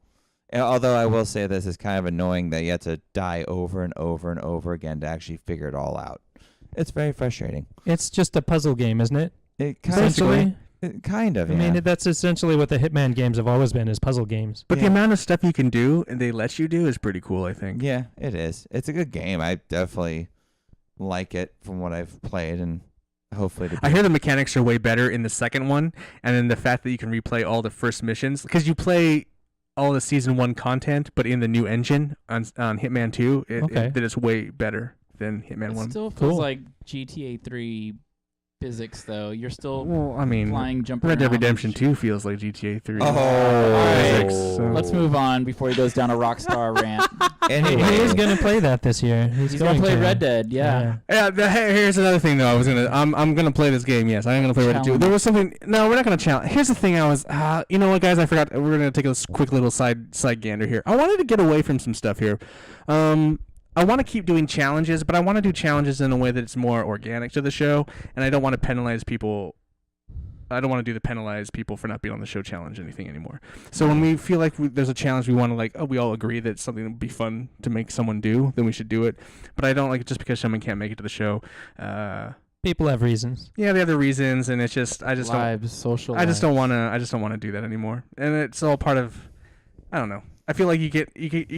Although I will say this is kind of annoying that you have to die over and over and over again to actually figure it all out. It's very frustrating. It's just a puzzle game, isn't it? It kind Essentially. of, I mean, that's essentially what the Hitman games have always been, is puzzle games. But Yeah. the amount of stuff you can do and they let you do is pretty cool, I think. Yeah, it is. It's a good game. I definitely like it from what I've played, and hopefully I hear the mechanics are way better in the second one, and then the fact that you can replay all the first missions, because you play all the season 1 content, but in the new engine on Hitman 2, that is way better than Hitman It 1. still feels Cool. like GTA 3 physics, though. You're still Well, I mean, flying, jumping Red Dead around. Redemption 2 feels like GTA 3. Alright. So- Let's move on before he goes down a Rockstar rant. Anyway, He is going to play that this year. He's gonna play Red Dead, yeah. Yeah, here's another thing though. I'm gonna play this game. Yes, I am gonna play Red Dead 2. Challenge. There was something. No, we're not gonna challenge. Here's the thing. You know what, guys? I forgot. We're gonna take a quick little side gander here. I wanted to get away from some stuff here. I want to keep doing challenges, but I want to do challenges in a way that it's more organic to the show, and I don't want to penalize people. I don't want to do the penalize people for not being on the show challenge anything anymore. So when we feel like there's a challenge, we want to we all agree that it's something that would be fun to make someone do, then we should do it. But I don't like it just because someone can't make it to the show. People have reasons. Yeah, the other reasons, and it's just I just Lives, social don't lives. want to do that anymore. And it's all part of, I don't know. I feel like you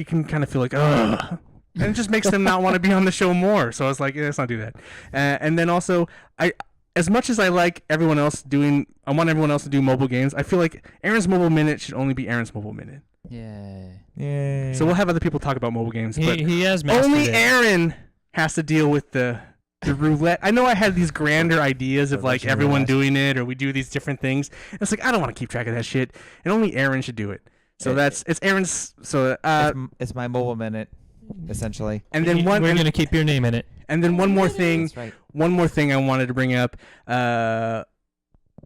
can kind of feel like ugh. And it just makes them not want to be on the show more. So I was like, let's not do that. And then also, as much as I like everyone else I want everyone else to do mobile games. I feel like Aaron's Mobile Minute should only be Aaron's Mobile Minute. Yeah. So we'll have other people talk about mobile games, but He has mastered only it. Aaron has to deal with the roulette. I know I had these grander ideas of like Russian everyone roulette. doing it, or we do these different things. It's like I don't want to keep track of that shit, and only Aaron should do it. So it's Aaron's. So it's my mobile minute, essentially. and then We're going to keep your name in it. and then one more thing. That's right. One more thing I wanted to bring up.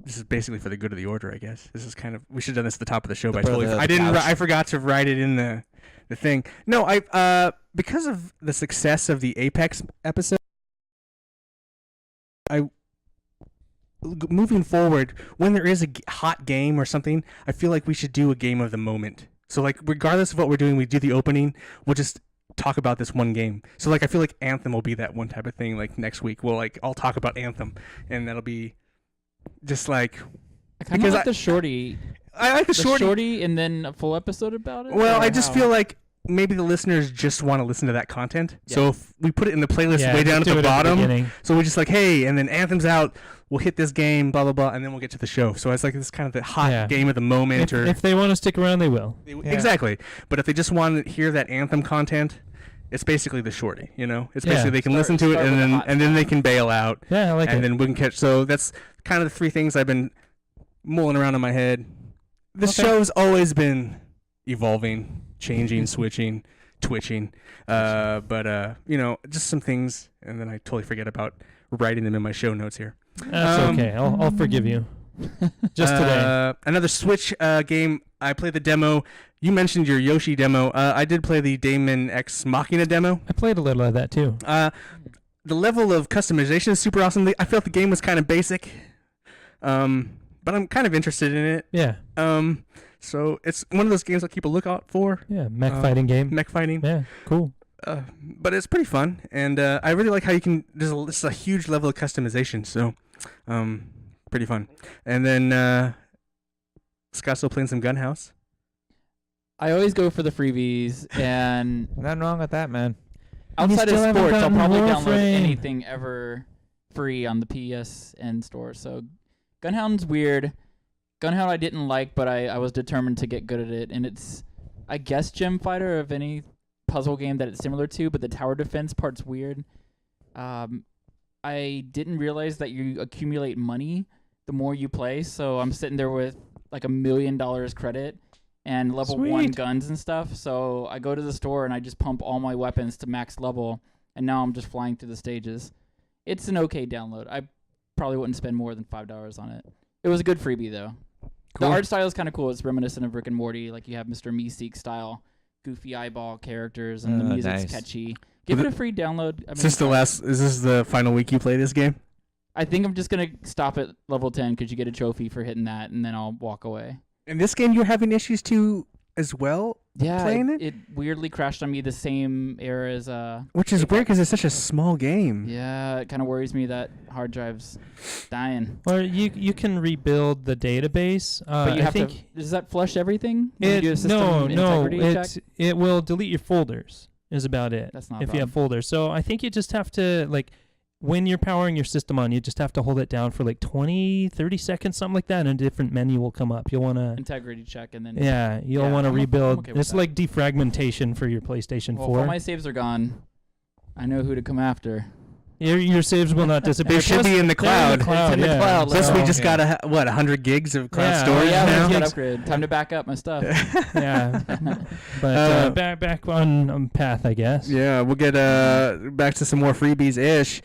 This is basically for the good of the order, I guess. This is kind of we should have done this at the top of the show, but I forgot to write it in the thing. No, because of the success of the Apex episode, moving forward, when there is a hot game or something, I feel like we should do a game of the moment. So like regardless of what we're doing, we do the opening, we'll just talk about this one game. So like I feel like Anthem will be that one type of thing. Like next week I'll talk about Anthem, and that'll be just like I kind of because like the shorty. I like the The shorty. and then a full episode about it. Well, or I just how? feel like maybe the listeners just want to listen to that content. Yeah. So if we put it in the playlist Yeah, way down at just do the it bottom, beginning. so we're just like, hey, and then Anthem's out, we'll hit this game, blah blah blah, and then we'll get to the show. So it's like this kind of the hot Yeah. game of the moment, If they want to stick around, they will. Exactly. But if they just want to hear that Anthem content, it's basically the shorty. You know, it's Yeah. basically they can Start- listen to it start with the hot and then they can bail out, Yeah, I like and it. then we can catch. So that's kind of the three things I've been mulling around in my head. The Okay. show's always been evolving, changing, switching, twitching. But just some things, and then I totally forget about writing them in my show notes here. That's okay. I'll forgive you. Just today. Another Switch game. I played the demo. You mentioned your Yoshi demo. I did play the Daemon X Machina demo. I played a little of that too. The level of customization is super awesome. I felt the game was kind of basic, but I'm kind of interested in it. Yeah. So it's one of those games I keep a lookout for. Yeah. Mech fighting game. Mech fighting. Yeah. Cool. But it's pretty fun, and I really like how you can. There's a huge level of customization, so pretty fun. And then Scott's still playing some Gunhouse. I always go for the freebies, and Nothing wrong with that, man. outside of still haven't sports, I'll gotten probably download Warframe. anything ever free on the PSN store. So Gunhound's weird. Gunhound I didn't like, but I was determined to get good at it, and it's, I guess, Gem Fighter of any puzzle game that it's similar to, but the tower defense part's weird. I didn't realize that you accumulate money the more you play, so I'm sitting there with like $1 million credit and level 1 Sweet. guns and stuff. So I go to the store and I just pump all my weapons to max level, and now I'm just flying through the stages. It's an okay download. I probably wouldn't spend more than $5 on it. It was a good freebie though. Cool. The art style is kind of cool. It's reminiscent of Rick and Morty. Like you have Mr. Meeseek style, goofy eyeball characters, and the music's Nice. catchy. Give it a free download. I mean, Is this the final week you play this game? I think I'm just gonna stop at level 10 because you get a trophy for hitting that, and then I'll walk away. In this game, you're having issues too as well, Yeah, Playing it? it weirdly crashed on me the same era as which is weird because it's such a small game. Yeah, it kind of worries me that hard drive's dying. Or you can rebuild the database. But you I have think to. Does that flush everything? When you do a system no, integrity check? it will delete your folders. Is about it. That's not a if you have problem. folders. So I think you just have to like when you're powering your system on, you just have to hold it down for like 20, 30 seconds, something like that, and a different menu will come up. You'll want to integrity check and then. yeah, you'll Yeah, want to I'm rebuild. okay with It's that. like defragmentation for your PlayStation Well, 4. if all my saves are gone, I know who to come after. Your saves will not disappear. They should be in the They're in cloud. the cloud, It's in the yeah. cloud, Plus, So- we just got 100 gigs of cloud Yeah. storage yeah, now. let's get Gigs. upgrade. Time to back up my stuff. yeah, but back on path, I guess. Yeah, we'll get back to some more freebies ish.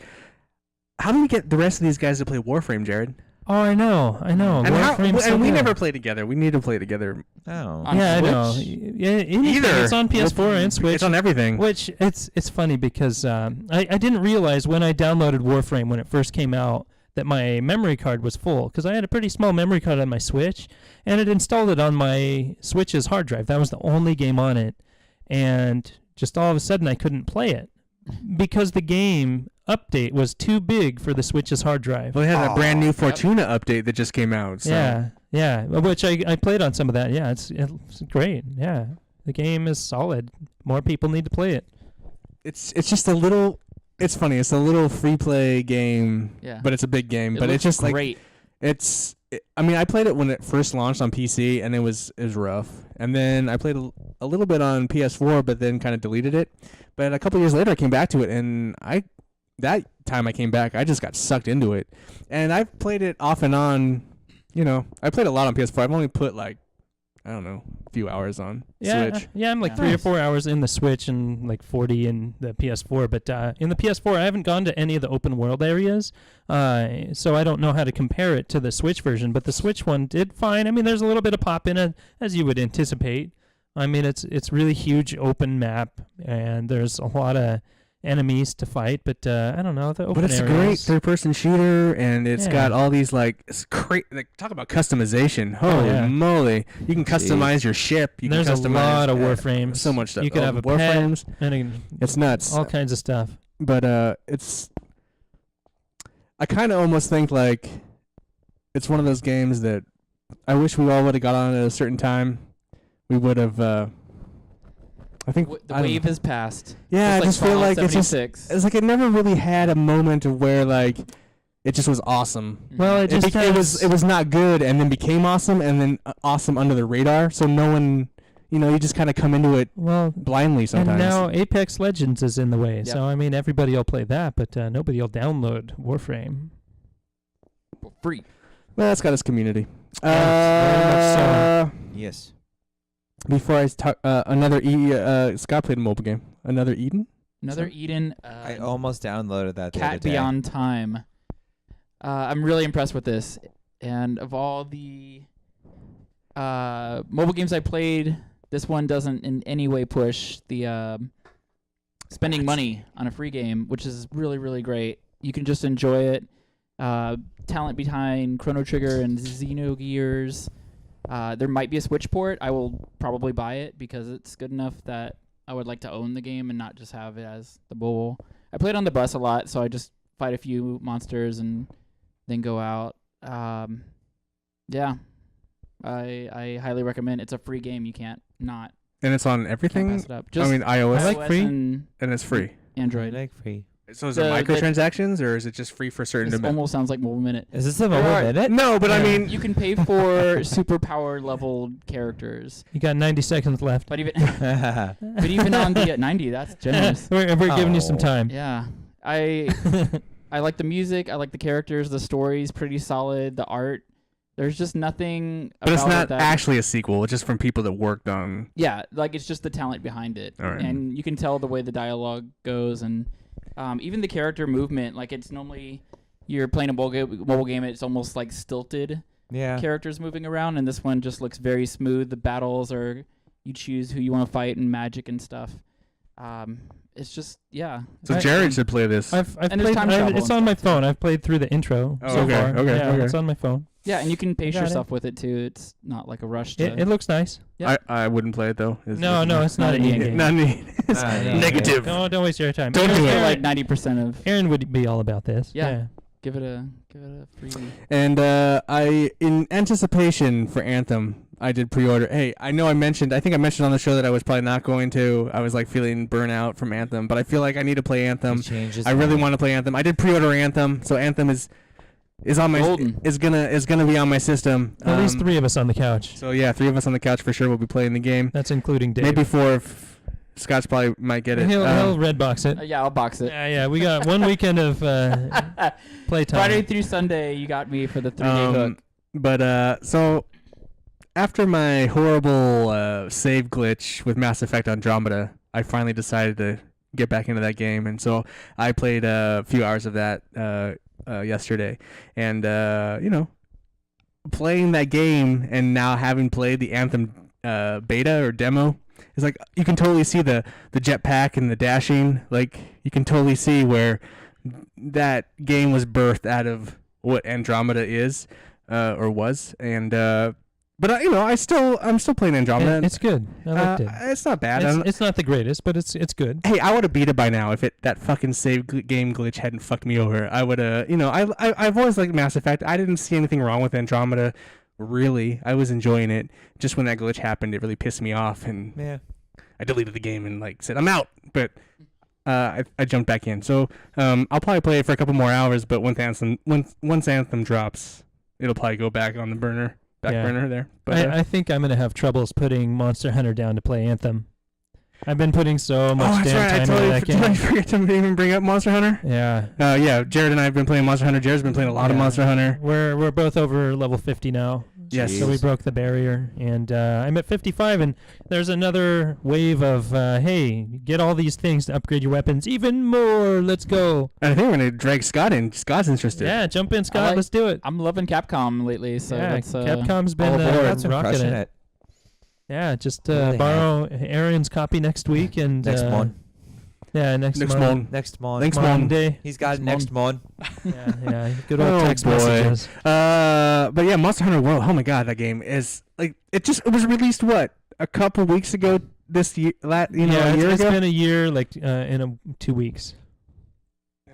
How do we get the rest of these guys to play Warframe, Jared? Oh, I know. And, Warframe's so we good. never play together. We need to play together. Oh. On Yeah, I know. Switch? Yeah, anything. Either. It's on PS4 and Switch. It's on everything. Which it's funny because I didn't realize when I downloaded Warframe when it first came out that my memory card was full because I had a pretty small memory card on my Switch and it installed it on my Switch's hard drive. That was the only game on it, and just all of a sudden I couldn't play it because the game update was too big for the Switch's hard drive. Well, they had a brand new Yep. Fortuna update that just came out. So. Yeah, which I played on some of that. Yeah, it's great. Yeah, the game is solid. More people need to play it. It's just a little. It's funny. It's a little free play game, Yeah. but it's a big game. It but it's looks just like great. I mean, I played it when it first launched on PC, and it was rough. And then I played a little bit on PS4, but then kind of deleted it. But a couple years later, I came back to it, and that time I came back, I just got sucked into it. And I've played it off and on. You know, I played a lot on PS4. I've only put like, I don't know, a few hours on Switch. Yeah, I'm like Yeah. 3 or Nice. 4 hours in the Switch and like 40 in the PS4. But in the PS4, I haven't gone to any of the open world areas, so I don't know how to compare it to the Switch version. But the Switch one did fine. I mean, there's a little bit of pop in it, as you would anticipate. I mean, it's really huge open map, and there's a lot of enemies to fight. But I don't know, the open But it's a great areas. third-person shooter, and it's Yeah. got all these like talk about customization. Holy yeah. moly! You can customize your ship. You There's can a customize lot of Warframes. So much stuff. You could have a pet. Warframes. and It's nuts. all kinds of stuff. But it's. I kind of almost think like it's one of those games that I wish we all would have got on at a certain time. We would have. I think The I don't wave know. has passed. Yeah, I Just just feel Fallout like it's just 76. it's like it never really had a moment of where like it just was awesome. Well, Mhm. it just It was not good and then became awesome and then awesome under the radar. So no one, you just kind of come into it Well, blindly sometimes. and now Apex Legends is in the way. Yep. So, I mean, everybody will play that, but nobody will download Warframe. For free. Well, that's got its community. Yes, very much Yes. Before I talk, Scott played a mobile game. Another Eden. Another So- Eden. I almost downloaded that the other Cat day. Beyond Time. I'm really impressed with this. And of all the mobile games I played, this one doesn't in any way push the spending money on a free game, which is really, really great. You can just enjoy it. Talent behind Chrono Trigger and Xenogears. There might be a Switch port. I will probably buy it because it's good enough that I would like to own the game and not just have it as the mobile. I played on the bus a lot, so I just fight a few monsters and then go out. Yeah, I highly recommend. It's a free game. You can't And it's on can't everything. pass it up. I Just mean iOS, I like iOS free. and and it's free. Android. Like free. So is it microtransactions, or is it just free for certain This amount? almost sounds like Mobile Minute. Is this a There mobile are- minute? No, but I Yeah. mean, You can pay for superpower leveled characters, You got 90 seconds left. but even but even on the 90, that's generous. we're giving you some Oh. time. Yeah, I like the music. I like the characters. The story's pretty solid. The art. There's just nothing. but it's about not it that, actually a sequel. It's just from people that worked on. Yeah, like it's just the talent behind it, All right. and you can tell the way the dialogue goes, and even the character movement. Like it's normally you're playing a mobile game. It's almost like stilted Yeah. characters moving around, and this one just looks very smooth. The battles are you choose who you want to fight and magic and stuff. It's just So I- Jared should play this. I've And there's played. time travel It's and on my stuff, too. phone. I've played through the intro Oh, so okay, far. okay, Yeah, okay. it's on my phone. yeah, and you can pace Got it. yourself with it too. It's not like a rush to. It looks nice. Yeah. I wouldn't play it though. No, it's not not a an neat EA game. game. Not neat. It's No, negative. Don't waste your time. Don't It's do it. for like 90% of. Aaron would be all about this. Yeah. Give it a free. And I, in anticipation for Anthem, I did pre-order. Hey, I think I mentioned on the show that I was probably not going to. I was like feeling burnout from Anthem, but I feel like I need to play Anthem. I really want to play Anthem. I did pre-order Anthem, so Anthem is on my Golden. is gonna be on my system. At least 3 of us on the couch. So yeah, 3 of us on the couch for sure will be playing the game. That's including Dave. Maybe 4 if Scott's probably might get it. He'll redbox it. Yeah, I'll box it. Yeah, we got one weekend of playtime. Friday through Sunday, you got me for the 3-day hook. But so after my horrible save glitch with Mass Effect Andromeda, I finally decided to get back into that game, and so I played a few hours of that yesterday, and playing that game and now having played the Anthem beta or demo. It's like you can totally see the jetpack and the dashing. Like you can totally see where that game was birthed out of what Andromeda is or was. And but I'm still playing Andromeda. It's good. I liked it. It's not bad. It's not the greatest, but it's good. Hey, I would have beat it by now if that fucking save game glitch hadn't fucked me over. I would have. I've always liked Mass Effect. I didn't see anything wrong with Andromeda. Really, I was enjoying it. Just when that glitch happened, it really pissed me off, and Yeah. I deleted the game and said I'm out. But I jumped back in. So I'll probably play it for a couple more hours. But once Anthem drops, it'll probably go back on the burner, burner there. But I think I'm gonna have troubles putting Monster Hunter down to play Anthem. I've been putting so much damn time into that Did I game. forget to even bring up Monster Hunter? Yeah. Yeah. Jared and I have been playing Monster Hunter. Jared's been playing a lot of Yeah. Monster Hunter. We're both over level 50 now. Yes. So we broke the barrier, and I'm at 55, and there's another wave of, hey, get all these things to upgrade your weapons even more. Let's go. And I think we're gonna drag Scott in. Scott's interested. Yeah, jump in, Scott. Let's do it. I'm loving Capcom lately, so yeah, that's Capcom's been all aboard. That's rocking crushing it. it. Yeah, just Really borrow Aaron's copy next week, and Next month. Yeah, next Next month. month. Next month. Next month. Monday. He's got it Next next month. Yeah, good old Oh, text boy. messages. But yeah, Monster Hunter World. Oh my god, that game is like it was released a couple weeks ago. This year, a year it's ago. been a year, in 2 weeks,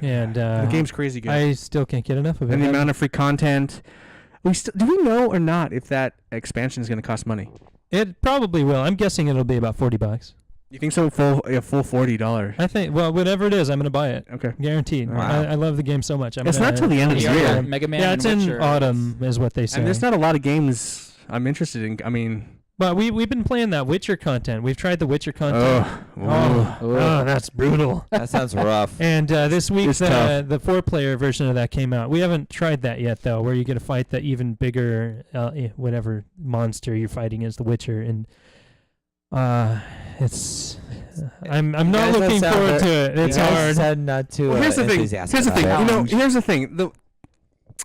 and The game's crazy good. I still can't get enough of it. And the I- amount of free content. Do we know or not if that expansion is going to cost money? It probably will. I'm guessing it'll be about $40. You think so? Full $40. I think. Well, whatever it is, I'm gonna buy it. Okay. Guaranteed. Wow. I love the game so much. It's not till the end of the Yeah, year. Mega Man. Yeah, and it's in Witcher. autumn, is what they say. And there's not a lot of games I'm interested in. I mean, But we've been playing that Witcher content. We've tried the Witcher content. oh, That's brutal. That sounds rough. And this week It's tough. the 4-player version of that came out. We haven't tried that yet, though, where you get to fight the even bigger whatever monster you're fighting as the Witcher, and it's. I'm not guys don't looking sound forward to very- it. It's You guys hard. said not to. Well, here's the thing. enthusiastic Here's the thing. about it. Here's the thing. The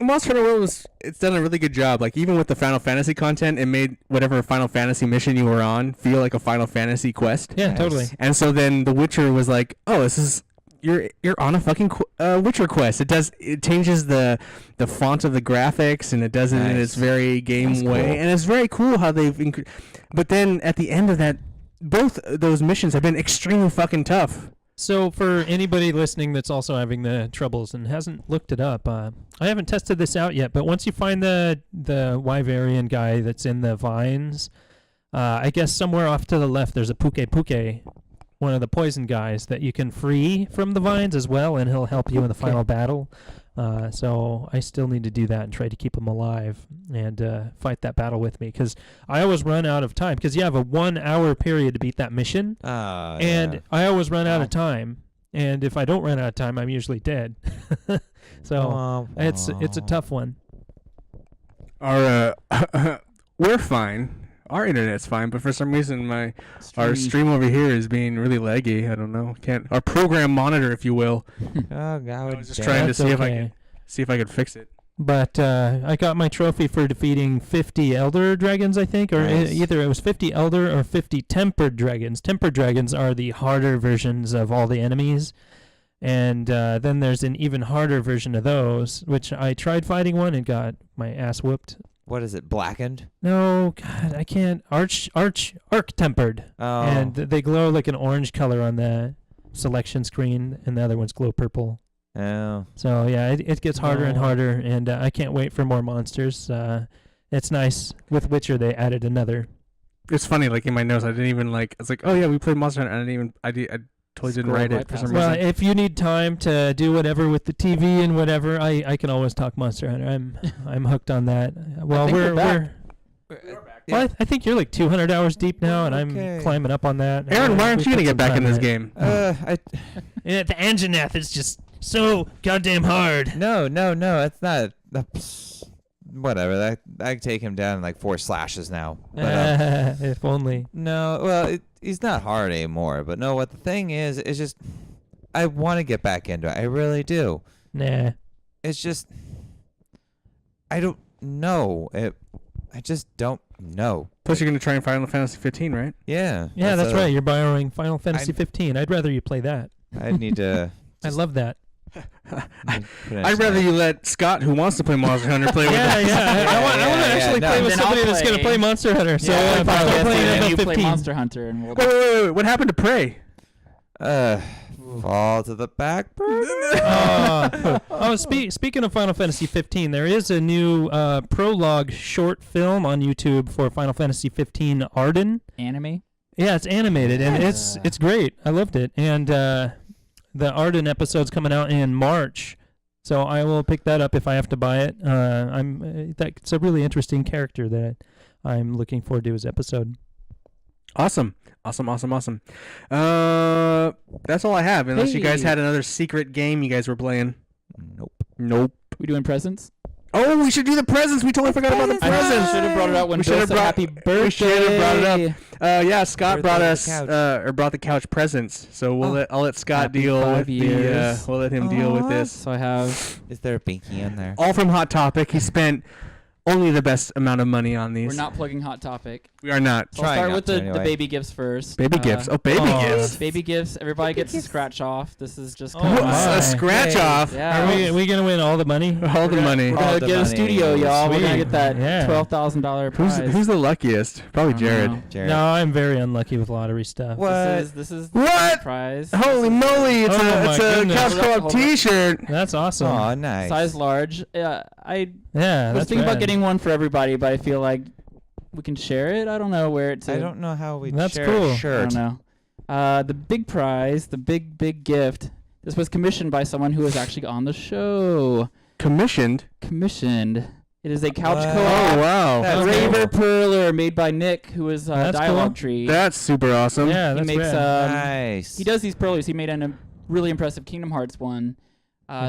Monster Hunter World it's done a really good job. Like even with the Final Fantasy content, it made whatever Final Fantasy mission you were on feel like a Final Fantasy quest. Yeah, Nice. totally. And so then The Witcher was like, oh, this is you're on a fucking Witcher quest. It changes the font of the graphics and it does it in its Nice. very game That's way, cool. and it's very cool how they've. But then at the end of that, both those missions have been extremely fucking tough. So for anybody listening that's also having the troubles and hasn't looked it up, I haven't tested this out yet. But once you find the Wyverian guy that's in the vines, I guess somewhere off to the left there's a Puke one of the poison guys that you can free from the vines as well, and he'll help you in the final battle. So I still need to do that and try to keep him alive and fight that battle with me, because I always run out of time, because you have a 1 hour period to beat that mission, and I always run out of time. And if I don't run out of time, I'm usually dead. So it's a tough one. Our we're fine. Our internet's fine, but for some reason our stream over here is being really laggy. I don't know. Our program monitor, if you will. Oh God! I was just trying to see if I could fix it. But I got my trophy for defeating 50 Elder Dragons, I think, or either it was 50 Elder or 50 Tempered Dragons. Tempered Dragons are the harder versions of all the enemies. And then there's an even harder version of those, which I tried fighting one and got my ass whooped. What is it? Blackened? No, God, I can't. Arc Tempered. Oh. And they glow like an orange color on the selection screen, and the other ones glow purple. Oh. So yeah, it gets harder and harder, and I can't wait for more monsters. It's nice. With Witcher, they added another. It's funny, like in my notes, I didn't even like. It's like, oh yeah, we played Monster Hunter, and I totally didn't write it for some Well, reason. if you need time to do whatever with the TV and whatever, I can always talk Monster Hunter. I'm hooked on that. Well, we're back. Well, I think you're like 200 hours deep now, and Okay. I'm climbing up on that. Aaron, why aren't We you gonna put get some back in time this it. game? Yeah, the Anjanath is just so goddamn hard. No, it's not. Whatever. I take him down in like 4 slashes now. But, If only. no, well, he's not hard anymore. But no, what the thing is just I want to get back into it. I really do. Nah. It's just I don't know. I just don't know. Plus, you're gonna try and Final Fantasy 15, right? Yeah. Yeah, that's right. You're borrowing Final Fantasy 15. I'd rather you play that. I need to. I love that. I'd rather you let Scott, who wants to play Monster Hunter, play with Yeah, us. yeah. I want to actually no. play with Then somebody I'll that's going to play. play Monster Hunter. So Yeah, if I start I'll playing play until you play 15. Monster Hunter, and we'll. Wait. What happened to Prey? Fall to the back burner. Speaking of Final Fantasy 15, there is a new prologue short film on YouTube for Final Fantasy 15 Arden. Anime. Yeah, it's animated and it's great. I loved it. And the Arden episode's coming out in March, so I will pick that up if I have to buy it. It's a really interesting character that I'm looking forward to his episode. Awesome. That's all I have. Unless you guys Hey. had another secret game you guys were playing. Nope. We doing presents? Oh, we should do the presents. We totally forgot about the I presents. should have brought it out when We Bill should've said brought- happy birthday. we should have brought it up. Yeah, Scott Birthday brought on the us couch. brought the couch presents. So I'll let Scott Happy deal 5 with years. we'll let him deal with this. So I have. Is there a binky in there? All from Hot Topic. He spent only the best amount of money on these. We're not plugging Hot Topic. We are not. So I'll Trying start not with to the anyway. baby gifts first. Baby gifts. Oh, baby Aw. gifts. Baby gifts. Everybody gets a scratch off. This is just. Oh, kind of my. A scratch off. Yeah. Are we going to win all the money? All the money. We're gonna All the get a money. studio, y'all. We're gonna Sweet. get that Yeah. $12,000 prize. Who's the luckiest? Probably I don't Jared. know. Jared. No, I'm very unlucky with lottery stuff. This is the What? prize. Holy moly! It's Oh a my goodness. Couch Hold up, Co-op hold up. T-shirt. That's awesome. Oh, nice. Size large. I Yeah, was that's thinking about rad. getting one for everybody, but I feel like we can share it. I don't know where it's. I don't know how we That's share cool. a I shirt. don't know. The big prize, the big gift. This was commissioned by someone who was actually on the show. Commissioned. Commissioned. It is a couch What? co-op. Oh wow, That's Raver cool. Perler made by Nick, who is That's Dialogue cool. Tree. that's super awesome. Yeah, he that's makes rad. Nice. he does these Perlers. He made a really impressive Kingdom Hearts one.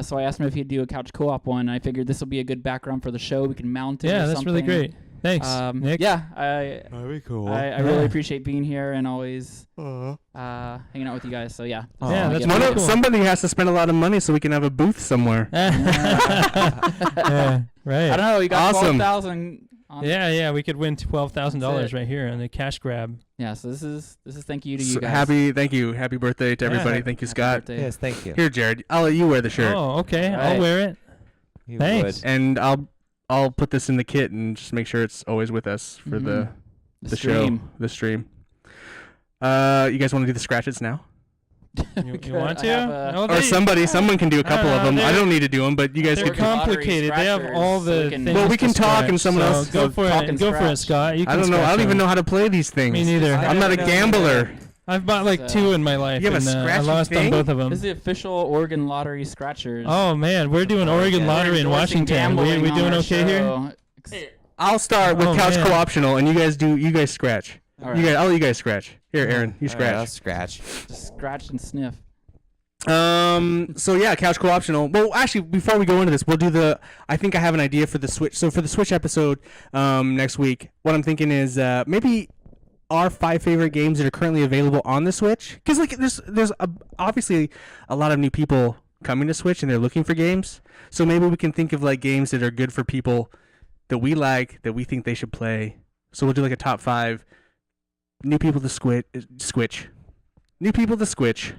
So I asked him if he'd do a couch co-op one. I figured this will be a good background for the show. We can mount it. Yeah, or that's really something. great. Thanks, Nick. Yeah, That'd be cool. I really appreciate being here and always hanging out with you guys. So yeah, Yeah, that's One really of- cool. Somebody has to spend a lot of money so we can have a booth somewhere. Yeah, right. I don't know. You got Awesome. 12,000. Yeah, we could win $12,000 That's it. right here on the cash grab. Yeah. So this is thank you to you So guys. thank you, happy birthday to Yeah. everybody. Thank you, Happy Scott. birthday. Yes, thank you. Here, Jared, I'll let you wear the shirt, Oh, okay. I'll Right. wear it. You Thanks. would. and I'll put this in the kit and just make sure it's always with us for the The show, stream. the stream. You guys want to do the scratches now, You Good. want I to? have a- Oh, or someone can do a couple of them. I don't need to do them, but you guys They're can. com- complicated. They have Scratchers, all so the we can- things. Well, we to can talk and scratch, someone so else- Go for talk it. and Go for it, scratch. Scott. You I can don't know. I scratch don't even them. know how to play these things. Me neither. I'm not a gambler. I've bought like So- 2 in my life, You have a and I scratchy lost thing? on both of This them. is the official Oregon Lottery Scratchers. Oh man, we're doing Oregon Yeah. Lottery in Endorsing Washington. We gambling on doing our okay here? show. I'll start with Oh, couch man. co-optional, and you guys scratch. All You right. guys, I'll let you guys scratch. Here, Aaron, you All right, I'll scratch. scratch. Just scratch and sniff. So yeah, couch co-optional. Well, actually, before we go into this, we'll do the. I think I have an idea for the Switch. So for the Switch episode, next week, what I'm thinking is maybe our 5 favorite games that are currently available on the Switch. Because like there's obviously a lot of new people coming to Switch and they're looking for games. So maybe we can think of like games that are good for people that we like, that we think they should play. So we'll do like a top 5 new people to Switch. New people to Switch.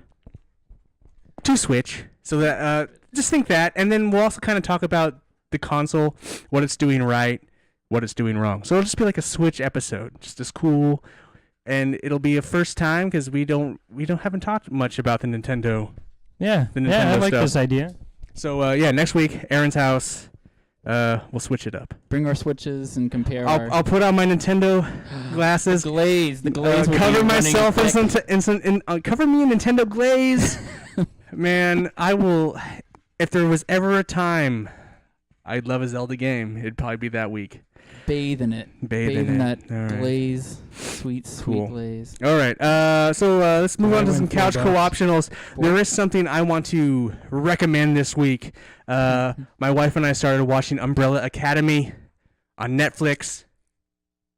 To Switch. So that just think that, and then we'll also kind of talk about the console, what it's doing right, what it's doing wrong. So it'll just be like a Switch episode, just as cool, and it'll be a first time because we haven't talked much about the Nintendo. Yeah, The yeah, I Nintendo like stuff. this idea. So yeah, next week, Aaron's house. We'll switch it up. Bring our Switches and compare our I'll put on my Nintendo glasses. glaze. The glaze. will be Cover running myself in thick. some cover me in Nintendo glaze. Man, I will. If there was ever a time I'd love a Zelda game, it'd probably be that week. Bathe in it. Bathe in in it. that All right. glaze. Sweet, sweet Cool. glaze. All right. So let's move I on to win some $4. couch co-optionals. There is something I want to recommend this week. My wife and I started watching Umbrella Academy on Netflix.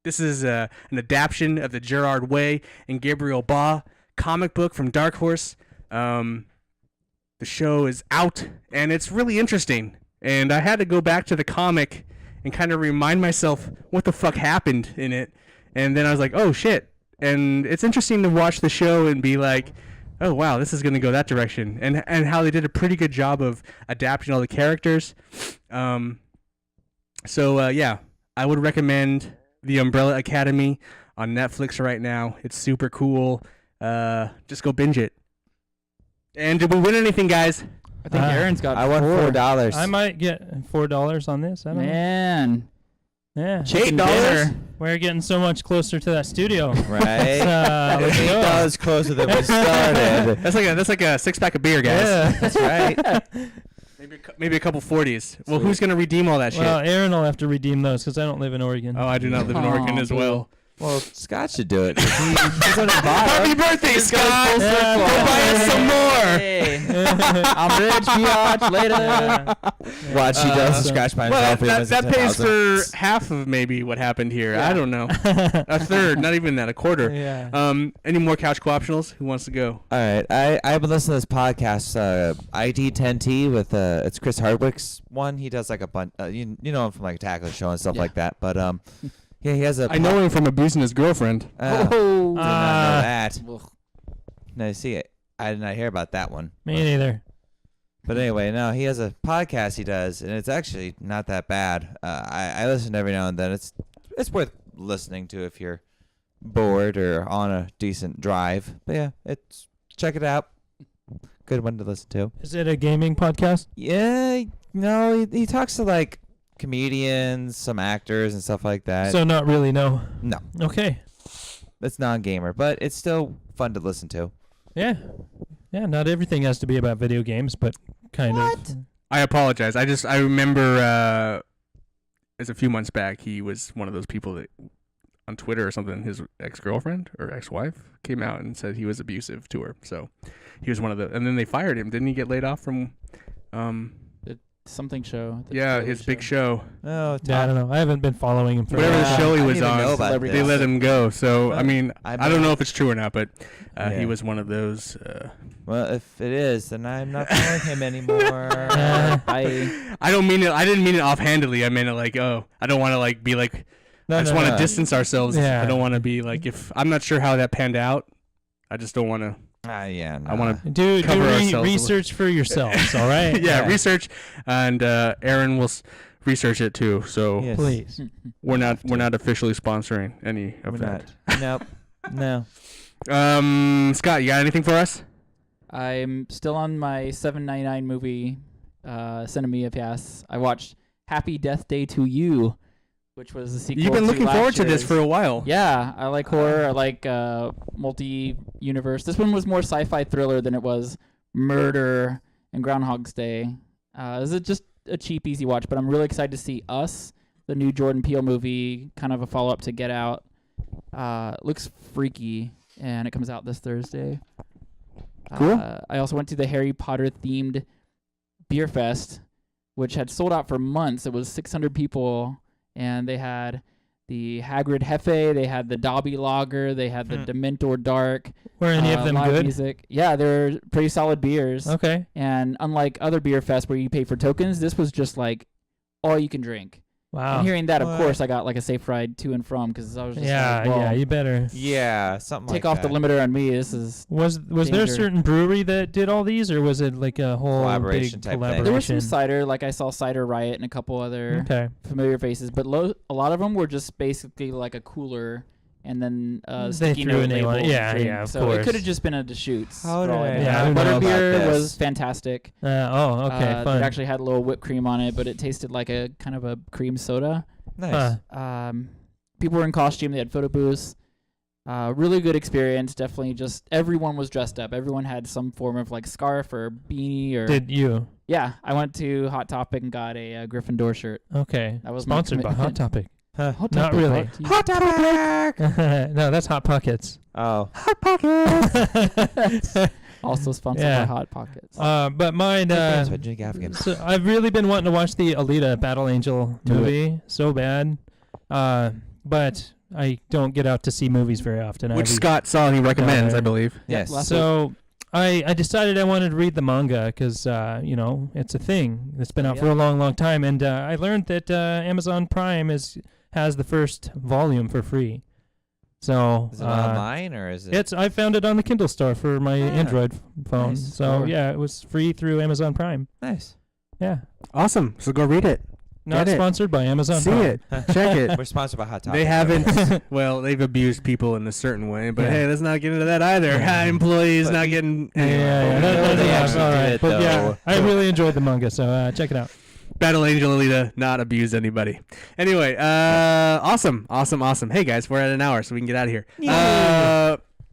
This is an adaptation of the Gerard Way and Gabriel Ba comic book from Dark Horse. The show is out, and it's really interesting. And I had to go back to the comic and kind of remind myself what the fuck happened in it. And then I was like, oh, shit. And it's interesting to watch the show and be like, oh, wow, this is going to go that direction. And how they did a pretty good job of adapting all the characters. So, yeah, I would recommend The Umbrella Academy on Netflix right now. It's super cool. Just go binge it. And did we win anything, guys? I think Aaron's got I won four. $4. I might get $4 on this. I don't know. Man. Yeah, Chicken $8? dinner. we're getting so much closer to that studio. Right? Let's go. $8 closer than we started. That's like a 6-pack of beer, guys. Yeah. That's right. Maybe a couple 40s. Well, Sweet. who's gonna redeem all that shit? Well, Aaron will have to redeem those because I don't live in Oregon. Oh, I do not live in Oregon Aw, as boo. well. Well, Scott should do it. He's on his Happy bottom. birthday, Scott! full Yeah, Go buy us some more. Hey. I'm rich, biatch, later. Yeah. Watch, he does so- scratch by Well, himself. He wins that pays 10,000. for half of maybe what happened here. Yeah. I don't know. A third, not even that, a quarter. Yeah. Any more couch co-optionals? Who wants to go? All right, I've been listening to this podcast, ID10T with it's Chris Hardwick's one. He does like a bunch. You know him from like Attack of the Show and stuff Yeah. like that. But yeah, he has a. I know him from abusing his girlfriend. Oh, Oh. did not know that. Ugh. No, see, I did not hear about that one. Me neither. But anyway, no, he has a podcast he does, and it's actually not that bad. I listen every now and then. It's worth listening to if you're bored or on a decent drive. But yeah, check it out. Good one to listen to. Is it a gaming podcast? Yeah, no, he talks to like comedians, some actors, and stuff like that. So not really, no. No, Okay. it's non-gamer, but it's still fun to listen to. Yeah. Yeah, not everything has to be about video games, but kind of. I apologize. I remember as a few months back, he was one of those people that on Twitter or something, his ex-girlfriend or ex-wife came out and said he was abusive to her. So he was one of the, and then they fired him. Didn't he get laid off from? Something show. The Yeah, Daily his big show. Oh, Yeah, I don't know. I haven't been following him for Whatever the Yeah, show he I was didn't even know on, about Celebrity they this. let him go. So I mean, I I don't know bet. if it's true or not, but Yeah. he was one of those. Well, if it is, then I'm not following him anymore. I don't mean it. I didn't mean it offhandedly. I meant it like, oh, I don't want to like be like. I just want to distance ourselves. Yeah. I don't want to be like, if I'm not sure how that panned out, I just don't want to. Yeah, I want to. Do Cover ourselves a research for yourselves, all right? Yeah, research, and Aaron will research it too. So Yes. Please. we're not Have to. officially sponsoring any of We're that. not. Nope. No. Scott, you got anything for us? I'm still on my $7.99 movie, Cinemia Pass. I watched Happy Death Day to You which was the sequel. You've been to looking last forward to this year's. for a while. Yeah, I like horror. I like multi-universe. This one was more sci-fi thriller than it was murder and Groundhog's Day. This is just a cheap, easy watch, but I'm really excited to see Us, the new Jordan Peele movie, kind of a follow-up to Get Out. Looks freaky, and it comes out this Thursday. Cool. I also went to the Harry Potter-themed Beer Fest, which had sold out for months. It was 600 people, and they had the Hagrid Hefe, they had the Dobby Lager, they had the Dementor Dark. Were any of them live good? music. Yeah, they're pretty solid beers. Okay. And unlike other beer fests where you pay for tokens, this was just like all you can drink. Wow. And hearing that, of What? course, I got like a safe ride to and from because I was just Yeah, like, well, yeah, you better. Yeah, something take like off that. the limiter on me. This is Was there a Danger. certain brewery that did all these, or was it like a whole Collaboration big type thing. collaboration? there was some cider, like I saw Cider Riot and a couple other Okay. familiar faces, but a lot of them were just basically like a cooler and then They sticky threw note a name on it. label Yeah, drink. yeah, of So it course. could have just been a Deschutes. How for all I did I know. Yeah, I don't know Butter about beer this? was fantastic. Okay, It fun. actually had a little whipped cream on it, but it tasted like a kind of a cream soda. Nice. People were in costume. They had photo booths. Really good experience. Definitely just everyone was dressed up. Everyone had some form of like scarf or beanie or. Did you? Yeah, I went to Hot Topic and got a Gryffindor shirt. Okay. That was my Sponsored by Hot commitment. Topic. Hot Not Topic, really. Hot Topic. No, that's Hot Pockets. Oh, Hot Pockets. Also sponsored Yeah. by Hot Pockets. But mine. that's what Jake Afghan. So I've really been wanting to watch the Alita Battle Angel Do it. movie so bad, but I don't get out to see movies very often. Which I re- Scott saw he recommends, I believe. Yes. last So I decided I wanted to read the manga because it's a thing that's been out for Yeah. a long, long time, and I learned that Amazon Prime has the first volume for free. So Is it online or is it? I found it on the Kindle store for my Ah. Android phone. Nice. So Sure. yeah, it was free through Amazon Prime. Nice. Yeah, Awesome. So go read it. not Get it. sponsored by Amazon See Prime. it. Check it. We're sponsored by Hot Topic. They haven't. Well, they've abused people in a certain way, but Yeah. hey, let's not get into that either. Yeah. Employees But not you- getting. Yeah, anyway. yeah, They yeah, actually all did right. it, But yeah, though. I really enjoyed the manga, so check it out. Battle Angel Alita not abuse anybody. Anyway, awesome. Hey guys, we're at an hour, so we can get out of here.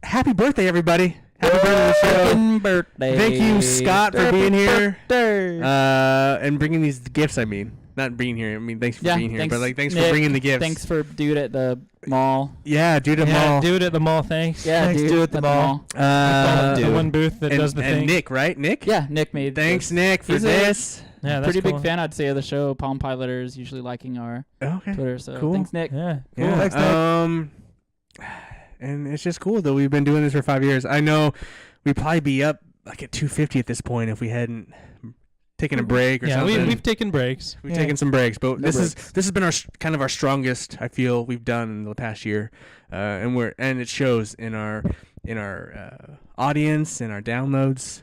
Happy birthday, everybody! Happy birthday to the show. Fucking birthday. Thank you, Scott, for being here Birthday. and bringing these gifts. I mean, not being here. I mean, thanks for Yeah, being here, thanks, but like, thanks for Nick. bringing the gifts. Thanks for dude at the mall. Yeah, dude, at Yeah, mall. do it at the mall. Thanks. Yeah, Thanks, dude at the mall. The dude. one booth that and, does the and thing. Nick, right? Nick. Yeah, Nick made. Thanks, this. Nick, for He's a- this. Yeah, that's Pretty cool. big fan, I'd say, of the show. Palm Piloters usually liking our Okay. Twitter. So Cool. thanks, Nick. Yeah. Cool. Yeah. Thanks, Nick. And it's just cool that we've been doing this for 5 years. I know we'd probably be up like at 250 at this point if we hadn't taken a break or Yeah, something. we've taken breaks. We've Yeah. taken some breaks, but No this breaks. has been our kind of our strongest I feel we've done in the past year, and it shows in our audience, in our downloads.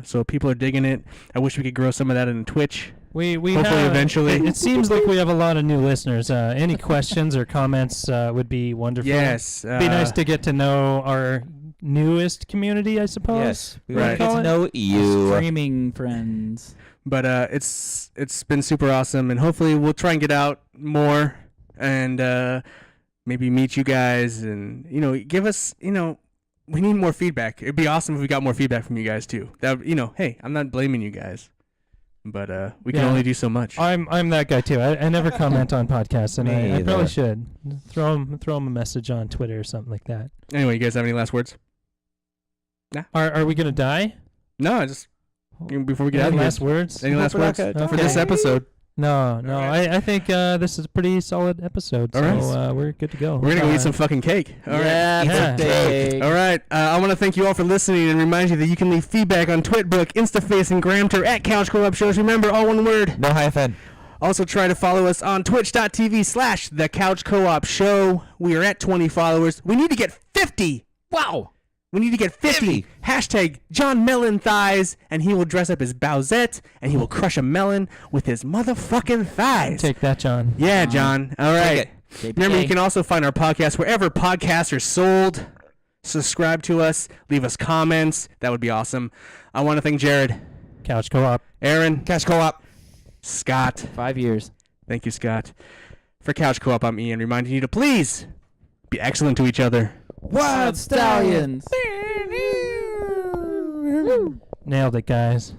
So people are digging it. I wish we could grow some of that in Twitch. We Hopefully have, eventually. It seems like we have a lot of new listeners. Any questions or comments would be wonderful. Yes, It'd be nice to get to know our newest community, I suppose. Yes. We Right. want to get to know you. Streaming friends. But it's been super awesome, and hopefully we'll try and get out more and maybe meet you guys, and give us we need more feedback. It'd be awesome if we got more feedback from you guys too. That hey, I'm not blaming you guys, but we can Yeah. only do so much. I'm that guy too. I never comment on podcasts, and Me I probably either. should throw him a message on Twitter or something like that. Anyway, you guys have any last words? Are we gonna die? No, just before we get out Any of last here. words? Any last We're not words gonna for die. this episode? No. All right. I think this is a pretty solid episode. All right. So we're good to go. We're gonna go eat some fucking cake. All right. Yeah, Yeah. birthday. All right. I want to thank you all for listening and remind you that you can leave feedback on Twitbook, Instaface, and Gramter at Couch Co-op Shows. Remember, all one word. No hyphen. Also, try to follow us on twitch.tv/The Couch Co-op Show. We are at 20 followers. We need to get 50. Wow. We need to get 50. Hashtag John Melon Thighs, and he will dress up as Bowsette, and he will crush a melon with his motherfucking thighs. Take that, John. Yeah, John. All right. Take Remember, you can also find our podcast wherever podcasts are sold. Subscribe to us. Leave us comments. That would be awesome. I want to thank Jared, Couch Co-op. Aaron, Cash co-op. Scott. 5 years. Thank you, Scott. For Couch Co-op, I'm Ian, reminding you to please be excellent to each other. Wild Stallions. Nailed it, guys.